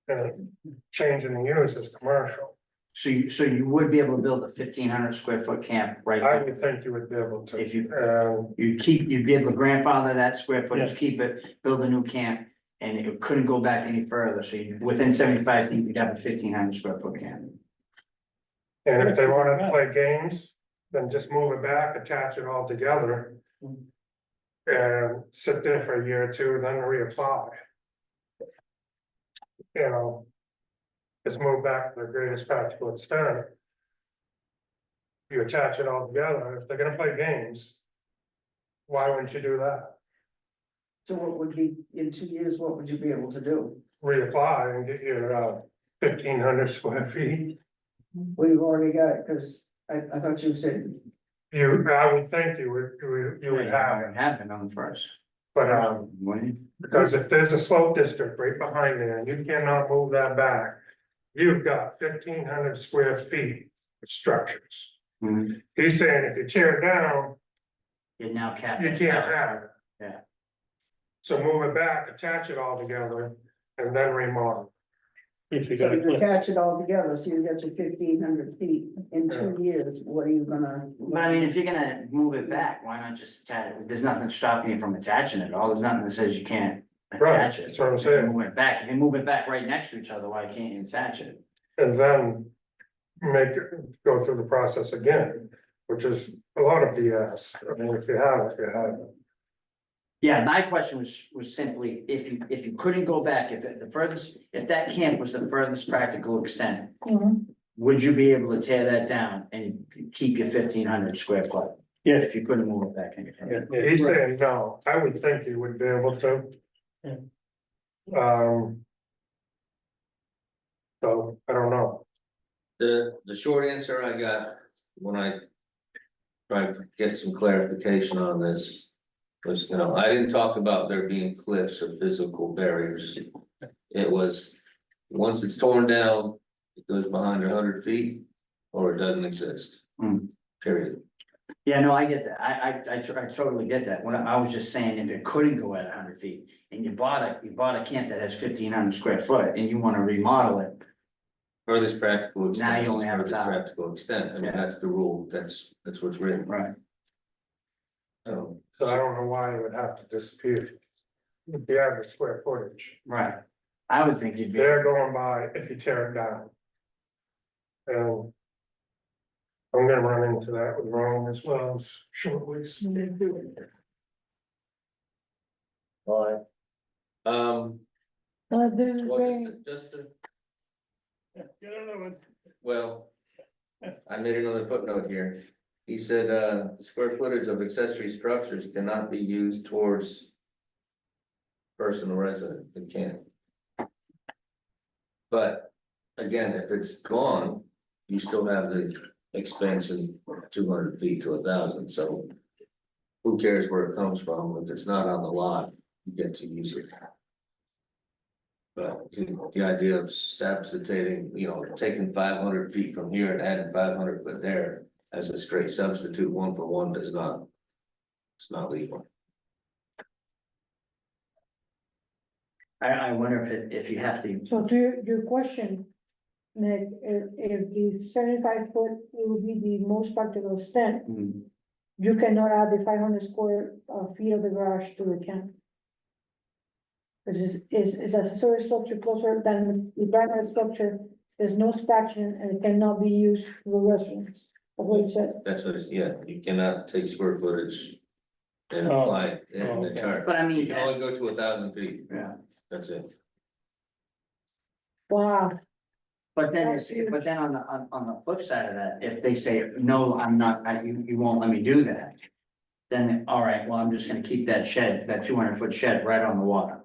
and changing the use is commercial. So you would be able to build a 1,500 square foot camp right I there. would think you would be able to. If you, Um, you'd be able to grandfather that square footage, Yeah. keep it, build a new camp. And it couldn't go back any further, so within 75 feet, you'd have a 1,500 square foot camp. and if they wanted to play games, then just move it back, attach it all together. And sit there for a year or two, then reapply. Just move back to the greatest practical extent. you attach it all together, if they're gonna play games. Why wouldn't you do that? So what would be, in 2 years, what would you be able to do? Reapply and get your 1,500 square feet. We've already got it, cause I thought you said, I would think you would have it, Happen on the first. but When, because if there's a slope district right behind there and you cannot move that back. You've got 1,500 square feet of structures. Mhm. He's saying if you tear it down, it now capped. you at can't 1,000. have it. Yeah. So move it back, attach it all together, and then remodel. If you so got a you cliff. attach it all together, so you got your 1,500 feet in 2 years, what are you gonna? But I mean, if you're gonna move it back, why not just attach it? There's nothing stopping you from attaching it. All there's nothing that says you can't Right, attach it. that's what I'm If you saying. move it back, if you move it back right next to each other, why can't you attach it? And then go through the process again, which is a lot of BS. I mean, if you have it, you have it. Yeah, my question was simply, if you couldn't go back, if that camp was the furthest practical extent, Mhm. would you be able to tear that down and keep your 1,500 square foot? Yes, If you couldn't move it back any further? yeah, He's saying no, I would think you would be able to. Yeah. So, I don't know. The short answer I got when I tried to get some clarification on this was, I didn't talk about there being cliffs or physical barriers. It was, once it's torn down, it goes behind 100 feet or it doesn't exist. Hmm. Period. Yeah, no, I get that. I totally get that. When I was just saying, if it couldn't go at 100 feet and you bought a camp that has 1,500 square foot and you wanna remodel it. Furthest practical Now extent. you only is have furthest 1,000. practical extent. I mean, Yeah. that's the rule. That's what's written. Right. So, So I don't know why it would have to disappear. The average square footage, Right. I would think you'd be, they're going by if you tear it down. And. I'm gonna run into that with Rome as well as shortly. Alright. Um, This is well, very, just to, get another one. well. I made another footnote here. He said, the square footage of accessory structures cannot be used towards. Personal resident, it can't. But, again, if it's gone, you still have the expansion 200 feet to 1,000, so. Who cares where it comes from? If it's not on the lot, you get to use it. But the idea of substituting, taking 500 feet from here and adding 500 foot there as a straight substitute, 1 for 1 does not. It's not legal. I wonder if you have to, so to your question, Nick, if the 75 foot will be the most practical extent, hmm, you cannot add the 500 square feet of the garage to the camp. This is accessory structure closer than the primary structure, there's no spaction and it cannot be used for residents, that's what you said. That's what it's, yeah, you cannot take square footage. And Oh, apply it in the okay. chart. but I You mean, can only go to 1,000 feet, yeah. that's it. Wow, But then, That's but then on the flip side of that, if they say, no, I'm not, you won't let me do that. Then, all right, well, I'm just gonna keep that shed, that 200-foot shed right on the water.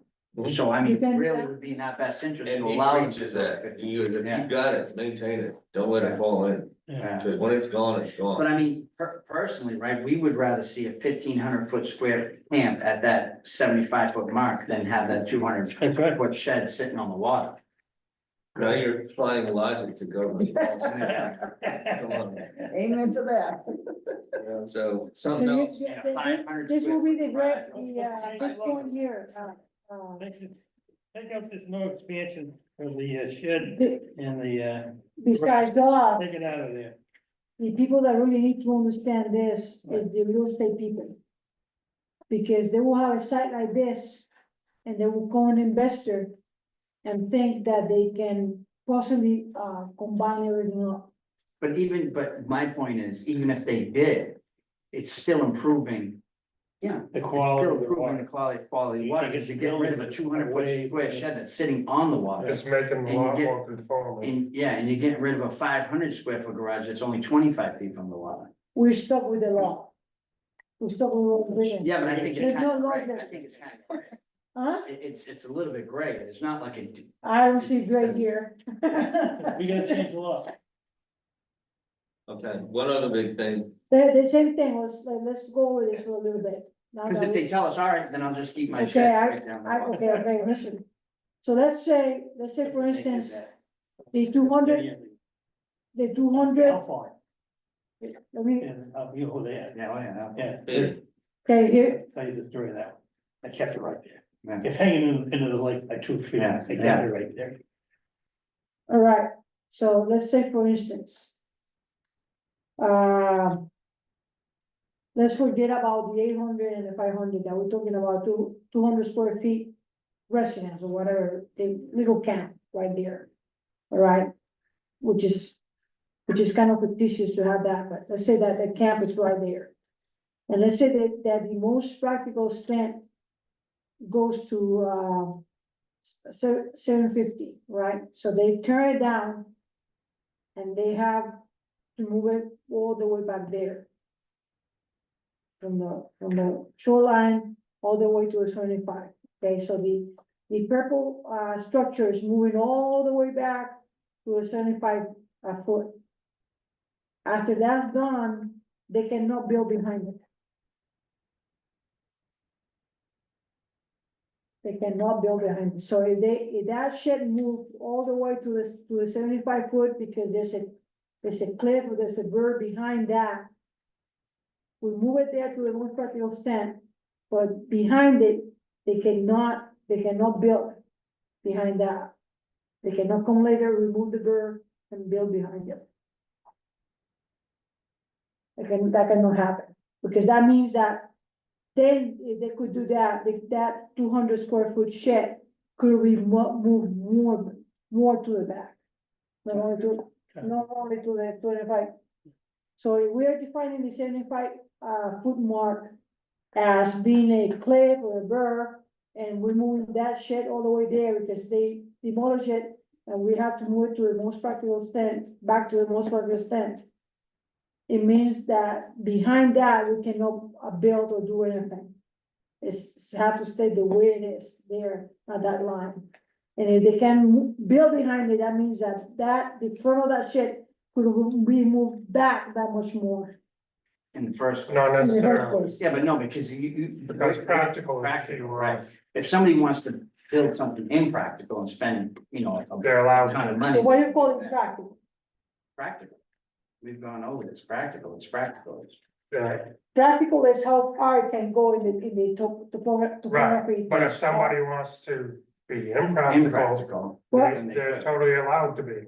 So I mean, You can- really would be in our best interest to And he allow. them to preaches do that, it. if you Yeah. got it, maintain it, don't let Yeah. it fall in, Yeah. because when it's gone, it's But gone. I mean, personally, right, we would rather see a 1,500-foot square camp at that 75-foot mark than have that 200-foot That's right. shed sitting on the water. Now you're applying logic to government policy. Come on, Amen to that. so so something you- else, Yeah, 500 this will be the square great, foot big point here, Take out this no expansion for the shed and the, besides that. take it out of there. The people that really need to understand this is the real estate people. Because they will have a site like this, and they will call an investor and think that they can possibly, combine everything up. But my point is, even if they did, it's still improving Yeah. the It's quality still of the improving the water. quality of You water, can because get you're getting rid of a buildings 200 foot away square from- shed that's sitting on the water. It's making And a you lot get- more conforming. And you're getting rid of a 500 square foot garage that's only 25 feet from the water. We're stuck with the law. We're stuck with the law. Yeah, but I think it's There's kind no of law gray, I there. think it's kind of gray. Huh? It's a little bit gray, it's not like a, I don't see gray here. We gotta change the law. Okay, one other big thing, The same thing was, let's go over this for a little bit. Now because that if we- they tell us, all right, then I'll just keep my Okay, shed right down. the water. okay, listen. So let's say for instance, the 200, the 200, How far? let me, And, you know, there, Yeah, oh, yeah. yeah. Peter, okay, here, Tell you the story of that one. I kept it right there. Yeah. It's hanging into the lake by 2 feet. Yeah, I kept yeah. it right there. all right, so let's say for instance. Uh. Let's forget about the 800 and the 500, that we're talking about 200 square feet. Residence or whatever, the little camp right there. All right, which is kind of fictitious to have that, but let's say that the camp is right there. And let's say that the most practical extent goes to, 750, right? So they turn it down. And they have to move it all the way back there. From the shoreline all the way to the 75. Okay, so the purple, structure is moving all the way back to a 75 foot. After that's done, they cannot build behind it. They cannot build behind it. So if that shed moved all the way to the 75 foot, because there's a cliff or there's a bird behind that. We move it there to the most practical extent, but behind it, they cannot build behind that. They cannot come later, remove the bird and build behind it. That cannot happen, because that means that then if they could do that, that 200 square foot shed could be moved more to the back. Not only to the 25. So if we are defining the 75 foot mark as being a cliff or a burr, and we're moving that shed all the way there because they demolish it, and we have to move it to the most practical extent, back to the most practical extent. It means that behind that, we cannot build or do anything. It's have to stay the way it is there at that line. And if they can build behind it, that means that the front of that shed could be moved back that much more. In the first. Not In the first necessarily, place. Yeah, but no, because you. because practical is Practical, key, right? right? If somebody wants to build something impractical and spend, a They're allowed ton of to. money. So what do you call it practical? Practical. We've gone over this, practical, it's practical. Yeah, Practical is how far it can go in the topography. right, but if somebody wants to be impractical, Impractical. they're totally allowed to be.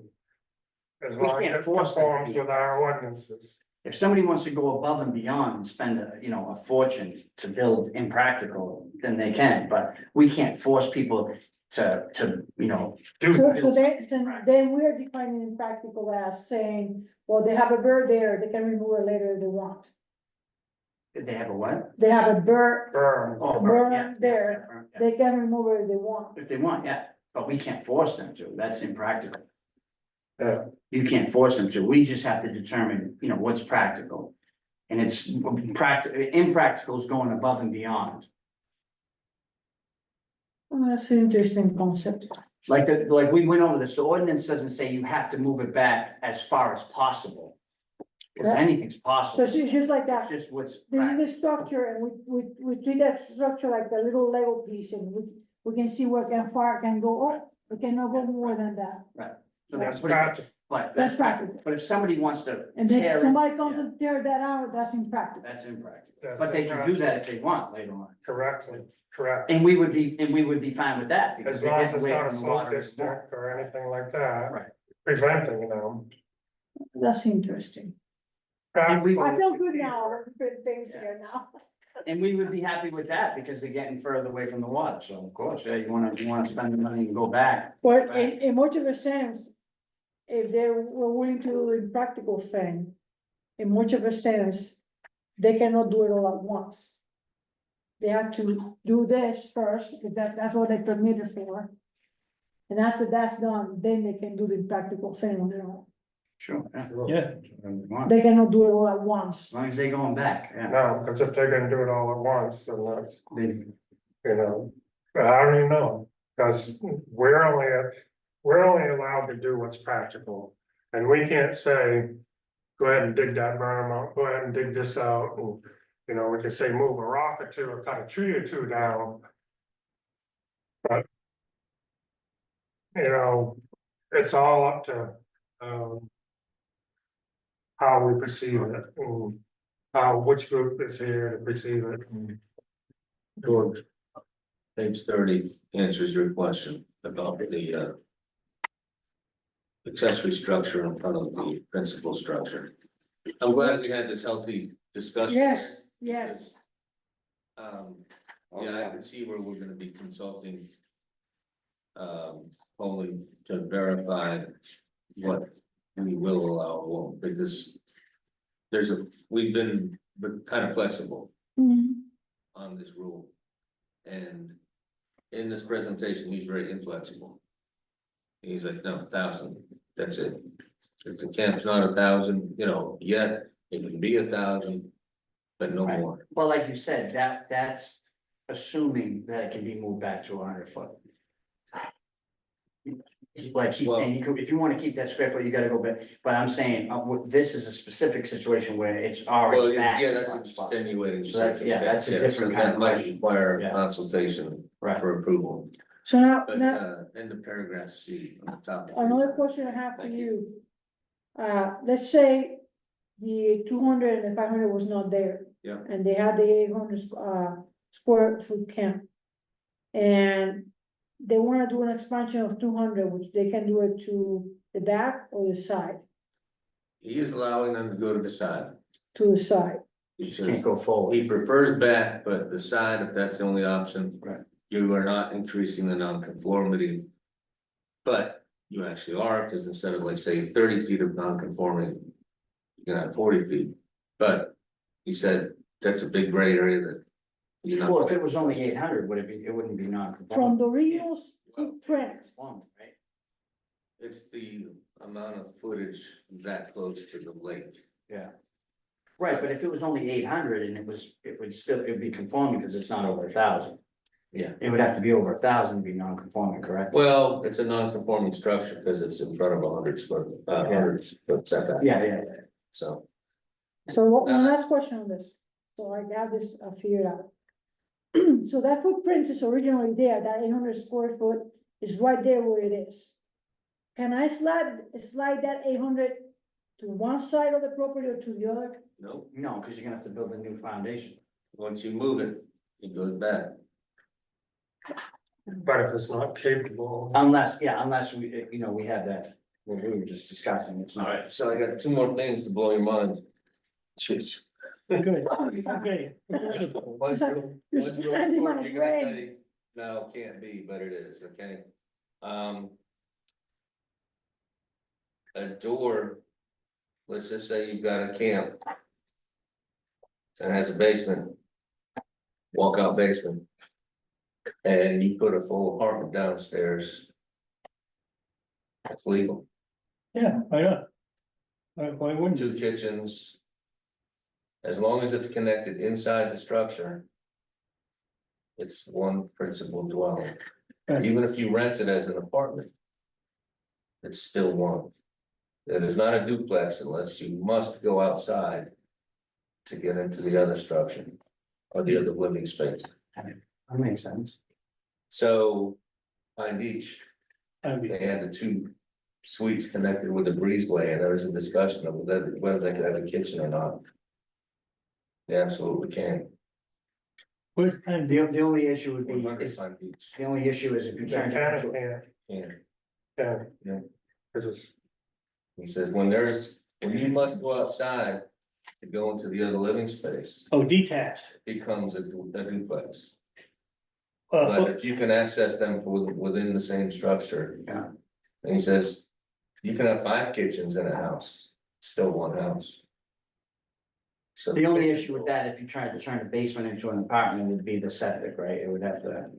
As We long can't as it force them to conforms be. with our ordinances. If somebody wants to go above and beyond and spend a fortune to build impractical, then they can, but we can't force people to, Do So, that. then we are defining impractical as saying, well, they have a bird there, they can remove it later if they want. they have a what? They have a bird, Burn. Oh, Burn yeah, there. yeah, yeah. they can remove it if they want. If they want, yeah, but we can't force them to, that's impractical. Yeah. You can't force them to, we just have to determine, what's practical. And it's impractical is going above and beyond. Oh, that's an interesting concept. Like we went over this, the ordinance doesn't say you have to move it back as far as possible. Cause Yeah. anything's So possible, it's just like it's that. just what's. This is practical. the structure, and we treat that structure like a little Lego piece, and we can see where far it can go. Oh, we cannot go more than that. So That's that's what practical. but That's practical. But if somebody wants to. And tear then it- somebody comes yeah, and tear that out, that's impractical. That's impractical, That's but they can do that if they want later on. Correctly, correct. And we would be fine with that. because As they're long as getting it's away not a from the slope water. district or anything like that. Right. Preventing them. That's interesting. And we- I feel good now, we're putting things here now. And we would be happy with that because they're getting further away from the water, so of course, yeah, you wanna spend the money and go back. But in much of a sense, if they were willing to do the practical thing, in much of a sense, they cannot do it all at once. they have to do this first, because that's what they permitted for. And after that's done, then they can do the practical thing on their own. Sure. Yeah. As They cannot do it all at once. long as they going back, yeah. No, because if they're gonna do it all at once, then that's, They- you know, I don't even know. Because we're only allowed to do what's practical. And we can't say, go ahead and dig that berm out, go ahead and dig this out, and, you know, we can say move a rock or two, or cut a tree or two down. But. You know, it's all up to, how we perceive it, and how, which group is here to perceive it. and- George. Page 30 answers your question about the accessory structure in front of the principal structure. I'm glad we had this healthy discussion. Yes, yes. Yeah, I can see where we're gonna be consulting. Only to verify what we will allow, or won't, because. We've been kind of flexible Mhm. on this rule. And in this presentation, he's very inflexible. He's like, no, 1,000, that's it. If the camp's not 1,000, you know, yet, it can be 1,000, but no Right. more. Well, like you said, that's assuming that it can be moved back to 100 foot. Like he's saying, you could, if you wanna keep that square foot, you gotta go back, but I'm saying, this is a specific situation where it's Well, already yeah, back. that's extenuating. So that's- yeah, that's a circumstance, different so kind that of might question. require Yeah. consultation Right. for approval. So now, But in the paragraph C on the top. another question I have for Thank you. Let's say the 200 and the 500 was not there. Yeah. And they had the 800 square foot camp. And they wanna do an expansion of 200, which they can do it to the back or the side, He is allowing them to go to the side. to the side. You just Because can't go forward. he prefers back, but the side, if that's the only option. Right. You are not increasing the nonconformity. But you actually are, because instead of like say 30 feet of nonconforming. You can have 40 feet, but he said that's a big gray area that. he's not- Well, if it was only 800, it wouldn't be From non-conforming. the original footprint, Right? It's the amount of footage that close to the lake. Yeah. Right, but if it was only 800 and it'd be conforming because it's not over 1,000. Yeah. It would have to be over 1,000 to be non-conforming, correct? Well, it's a non-conforming structure because it's in front of 100 setback. Yeah. So, so one last question on this, so I got this figured out. So that footprint is originally there, that 800 square foot is right there where it is. Can I slide that 800 to one side of the property or to the other? no, No, because you're gonna have to build a new foundation. once you move it, it goes back. But if it's not capable, Unless we, we have that, what we were just discussing, it's All not. right, so I got two more things to blow your mind. Jeez. Good, okay. Once you- You're once you spending report, my you're gonna brain. say, no, can't be, but it is, okay? A door, let's just say you've got a camp. And has a basement. Walkout basement. And you put a full apartment downstairs. That's legal, Yeah, why not? Why wouldn't you? 2 kitchens. As long as it's connected inside the structure. It's one principal dwelling, Right. even if you rent it as an apartment. It's still one. It is not a duplex unless you must go outside. To get into the other structure. Or the other living space, That makes sense. so. Pine Beach, I'd be- they had the 2 suites connected with a breezeway, and there was a discussion of whether they could have a kitchen or not. They absolutely can. Where's Pine Beach? The only issue would be, Pine Beach, the only issue is if you're they trying can to. or can't, yeah. yeah. Cause it's, He says, when you must go outside to go into the other living space, Oh, detached. it becomes a duplex. Uh, But if you can access them within the same structure. Yeah. And he says, you can have 5 kitchens in a house, still one house. So The only issue with that, if you tried to turn the basement into an apartment, would be the septic, right? It would have to.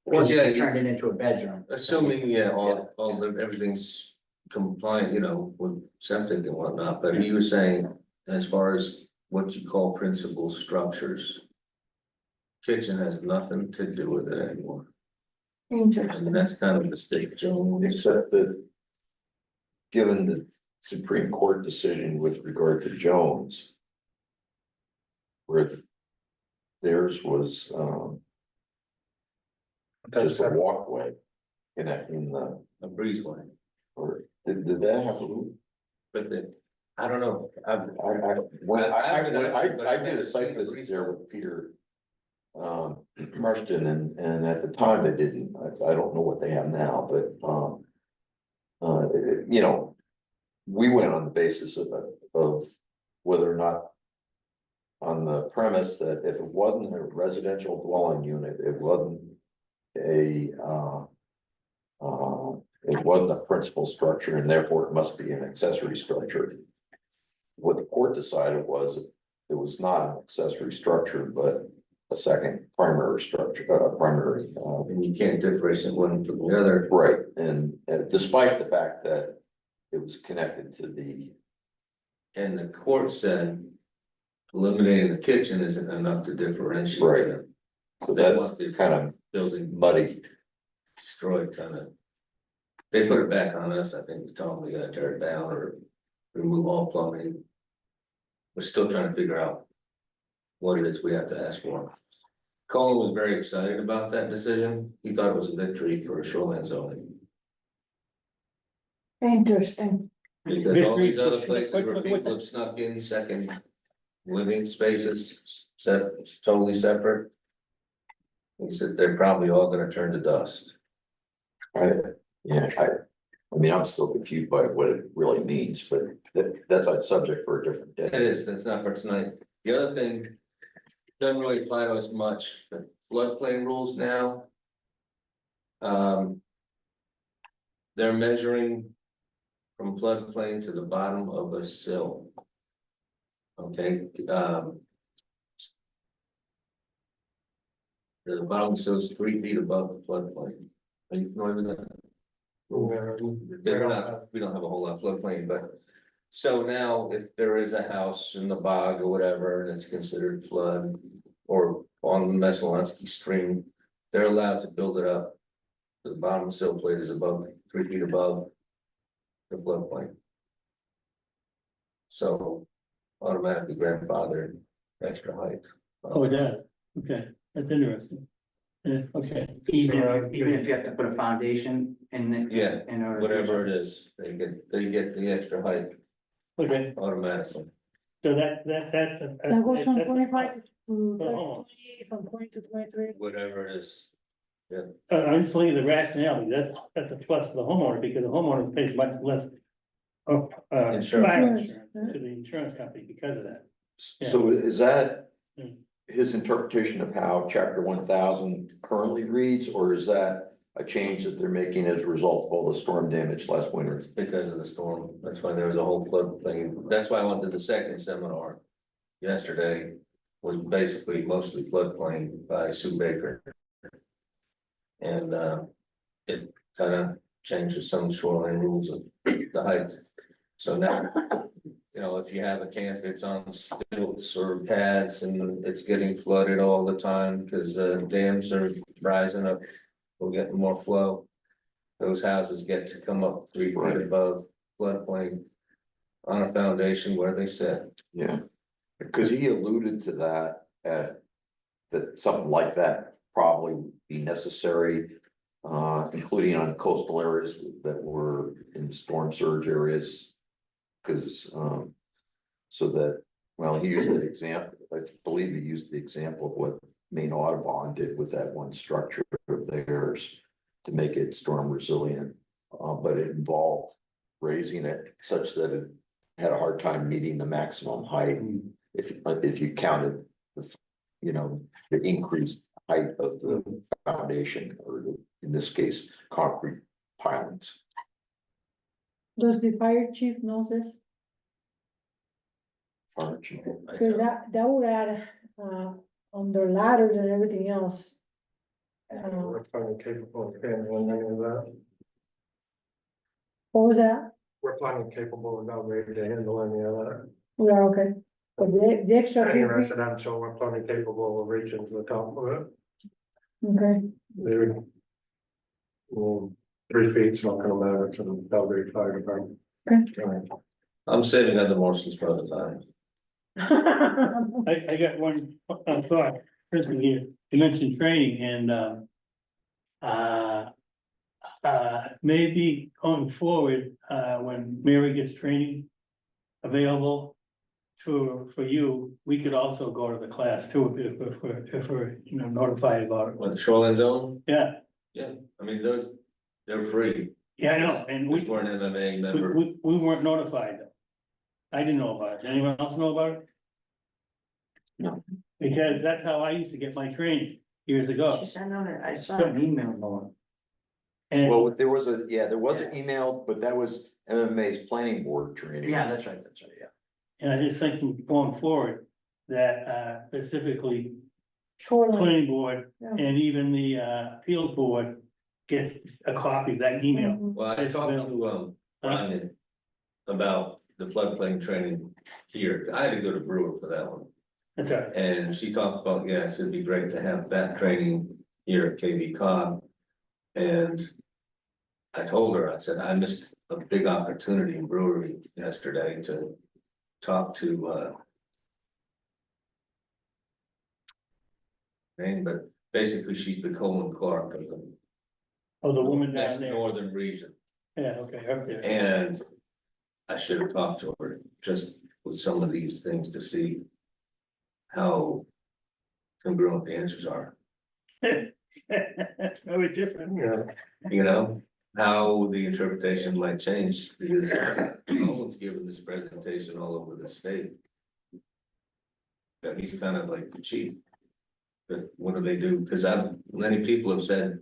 Well, yeah, you Turn it into a bedroom. assuming, yeah, all the, everything's compliant, you know, with septic and whatnot, but he was saying, as far as what you call principal structures. Kitchen has nothing to do with it anymore, and Interesting. that's kind of the state, Joe. Except that. Given the Supreme Court decision with regard to Jones. Where theirs was, just a walkway. Connecting the, A breezeway, or did that have a roof? but then, I don't know, I did a site visit there with Peter. Marston, and at the time they didn't, I don't know what they have now, but, you know. We went on the basis of whether or not. On the premise that if it wasn't a residential dwelling unit, it wasn't a, it wasn't a principal structure, and therefore it must be an accessory structure. What the court decided was it was not an accessory structure, but a second primary structure, primary. and you can't differentiate one from the other. Right, and despite the fact that it was connected to the, And the court said eliminating the kitchen isn't enough to differentiate. Right. them. so They that's want the kind of Building muddy. destroyed, kind of. They put it back on us, I think we told them we gotta tear it down or remove all plumbing. We're still trying to figure out what it is we have to ask for. Colin was very excited about that decision. He thought it was a victory for shoreline zoning. Interesting. Because all these other Victory places for- where what- people have snuck in second living spaces, totally separate. He said they're probably all gonna turn to dust. Yeah, I mean, I'm still confused by what it really means, but that's a subject for a different It day. is, that's not for tonight. The other thing, doesn't really apply to us much, but floodplain rules now. They're measuring from floodplain to the bottom of a sill. Okay, the bottom sill is 3 feet above the floodplain. Are you familiar with that? We don't have a whole lot of floodplain, but. So now if there is a house in the bog or whatever, and it's considered flood. Or on the Messalonsky stream, they're allowed to build it up. The bottom sill plate is above, 3 feet above. The floodplain. So automatically grandfather extra height. Oh, yeah, okay, that's interesting. Yeah, okay. Even if you have to put a foundation in the. Yeah, in order to- whatever it is, they get the extra height Okay, automatically. so that. That goes from 25 to Oh. 28, from 20 to 23. Whatever it is. I'm just looking at the rationale, because that's a plus for the homeowner, because the homeowner pays much less. Of, Insurance. fire insurance to the insurance company because of that. So is that Hmm. his interpretation of how chapter 1000 currently reads, or is that a change that they're making as a result of all the storm damage last winter? It's because of the storm, that's why there was a whole flood thing, that's why I went to the second seminar. Yesterday was basically mostly floodplain by Sue Baker. And it kind of changes some shoreline rules of the height. So now, you know, if you have a camp, it's on stilts or pads and it's getting flooded all the time because dams are rising up. We're getting more flow. Those houses get to come up 3 feet Right. above floodplain on a foundation where they sit. Yeah, because he alluded to that that something like that probably would be necessary. Including on coastal areas that were in storm surge areas. Cause, so that, well, he used that example, I believe he used the example of what Maine Audubon did with that one structure of theirs. To make it storm resilient, but it involved raising it such that it had a hard time meeting the maximum height. If you counted the, you know, the increased height of the foundation, or in this case, concrete pilings. Does the fire chief know this? Archie. Cause that would add, on their ladders and everything else. We're planning capable of handling any of that. What was that? We're planning capable of not ready to handle any of that. We are okay, but the extra Any 3 feet, residential, we're planning capable of reaching to the top of it. okay, There. 3 feet's not gonna matter to the Belgrade Fire Department. Okay. I'm saving other motions for other time. I got one thought, first here, you mentioned training and, maybe going forward, when Mary gets training available for you, we could also go to the class too, if we're, you know, notified about it. With the shoreline zone, Yeah, I mean, they're free. yeah, I know, and We we, weren't MMA member. we weren't notified. I didn't know about it. Did anyone else know about it? No. Because that's how I used to get my training years ago. She sent out, I saw an email going. And, Well, there was an email, but that was MMA's planning board training. Yeah, that's right, yeah. and I just think going forward, that, specifically shoreline, planning board Yeah. and even the, appeals board get a copy of that email. Mhm. Well, I talked to, Brian about the floodplain training here. I had to go to Brewer for that one. That's right. And she talked about, yes, it'd be great to have that training here at KV Cog. And I told her, I said, I missed a big opportunity in Brewery yesterday to talk to, but basically she's the Coleman Clark of the Oh, the woman next down there. northern region. Yeah, okay, okay. And I should have talked to her just with some of these things to see how congruent the answers are, Very different. Yeah, you know? How the interpretation might change, because no one's given this presentation all over the state. That he's kind of like the chief. But what do they do? Because many people have said.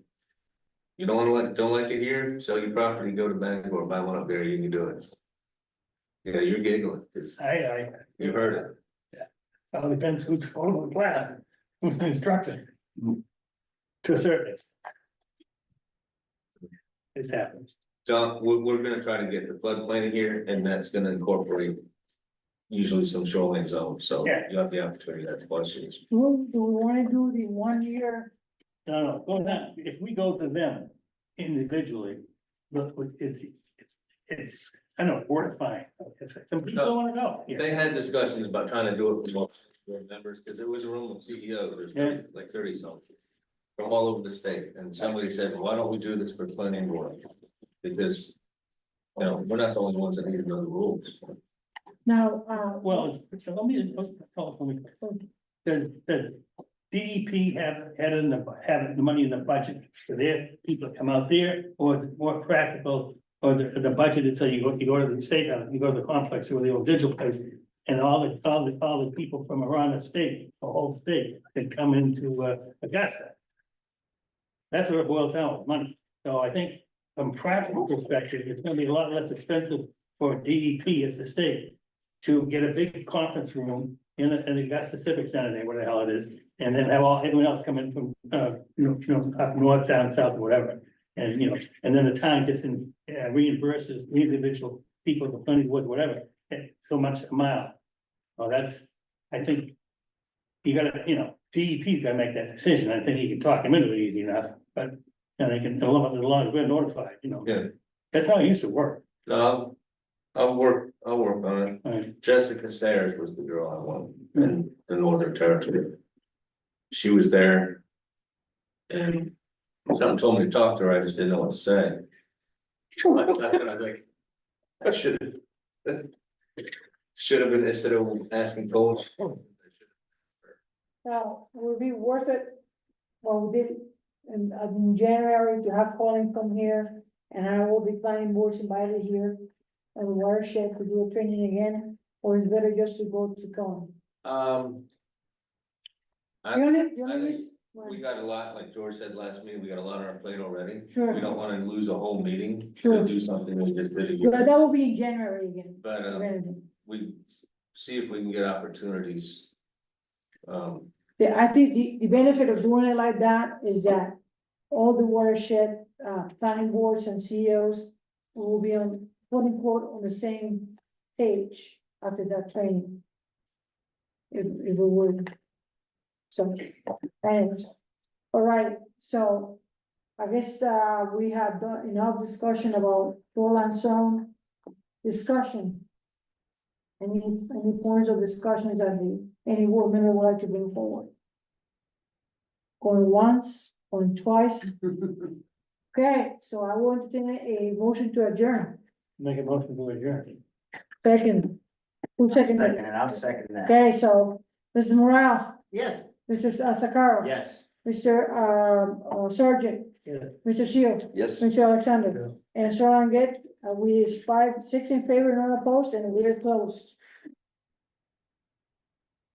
You don't like it here, sell your property, go to Bangor, buy one up there, you can do it. Yeah, you're giggling, because you heard it. So it depends who's going to the class, who's the instructor. To a certain extent. This happens. So we're gonna try to get the floodplain here, and that's gonna incorporate. Usually some shoreline zones, so Yeah. you have the opportunity to ask questions. do we wanna do the 1 year? No, go down, if we go to them individually, look, it's, I don't know, mortifying. Some people don't wanna go. They had discussions about trying to do it for most board members, because it was a room of CEOs, there's 30 some. From all over the state, and somebody said, well, why don't we do this for planning board? Because, you know, we're not the only ones that need to know the rules. Now, Well, let me, the DEP have the money in the budget, for their people to come out there, or more practical, or the budget is, so you go to the state, you go to the complex or the old digital place. And all the people from around the state, the whole state, can come into Augusta. That's where it boils down with money. So I think from practical perspective, it's gonna be a lot less expensive for DEP at the state. To get a big conference room in the Augusta Civic Center there, where the hell it is, and then have everyone else come in from, up north, down south, or whatever. And, and then the town gets in, reimburses the individual people, the planning board, whatever, so much a mile. Well, I think. You gotta, DEP's gotta make that decision. I think you can talk them into it easy enough, but, they can, as long as we're notified, Yeah. That's how it used to work. No, I'll work on it. Right. Jessica Sayers was the girl I won in the Northern Territory. She was there. And someone told me to talk to her, I just didn't know what to say. I was like, I should have been, instead of asking folks. now, will it be worth it? Well, we did in January to have Colin come here, and I will be planning boards invited here. And the watershed to do a training again, or is it better just to go to Colin? I- The only I think reason- We got a lot, like George said last meeting, we got a lot on our plate already. Sure. We don't wanna lose a whole meeting Sure. to do something we just did a But year. that will be in January again. But, Okay. we see if we can get opportunities. Yeah, I think the benefit of doing it like that is that all the watershed, planning boards and CEOs will be on, quote unquote, on the same page after that training. If we would. So, thanks. All right, so I guess, we have done enough discussion about shoreline zone discussion. Any points of discussion that any board member would like to bring forward? Going once, going twice? Okay, so I will entertain a motion to adjourn. Make a motion to adjourn. Second. Who seconded? Second, and I'll second that. Okay, so Mrs. Morale, Yes. Mr. Sakara. Yes. Mr. Sergeant. Yeah. Mr. Shield. Yes. Mr. Alexander. And so on get, we 5, 6 in favor, none opposed, and we are closed.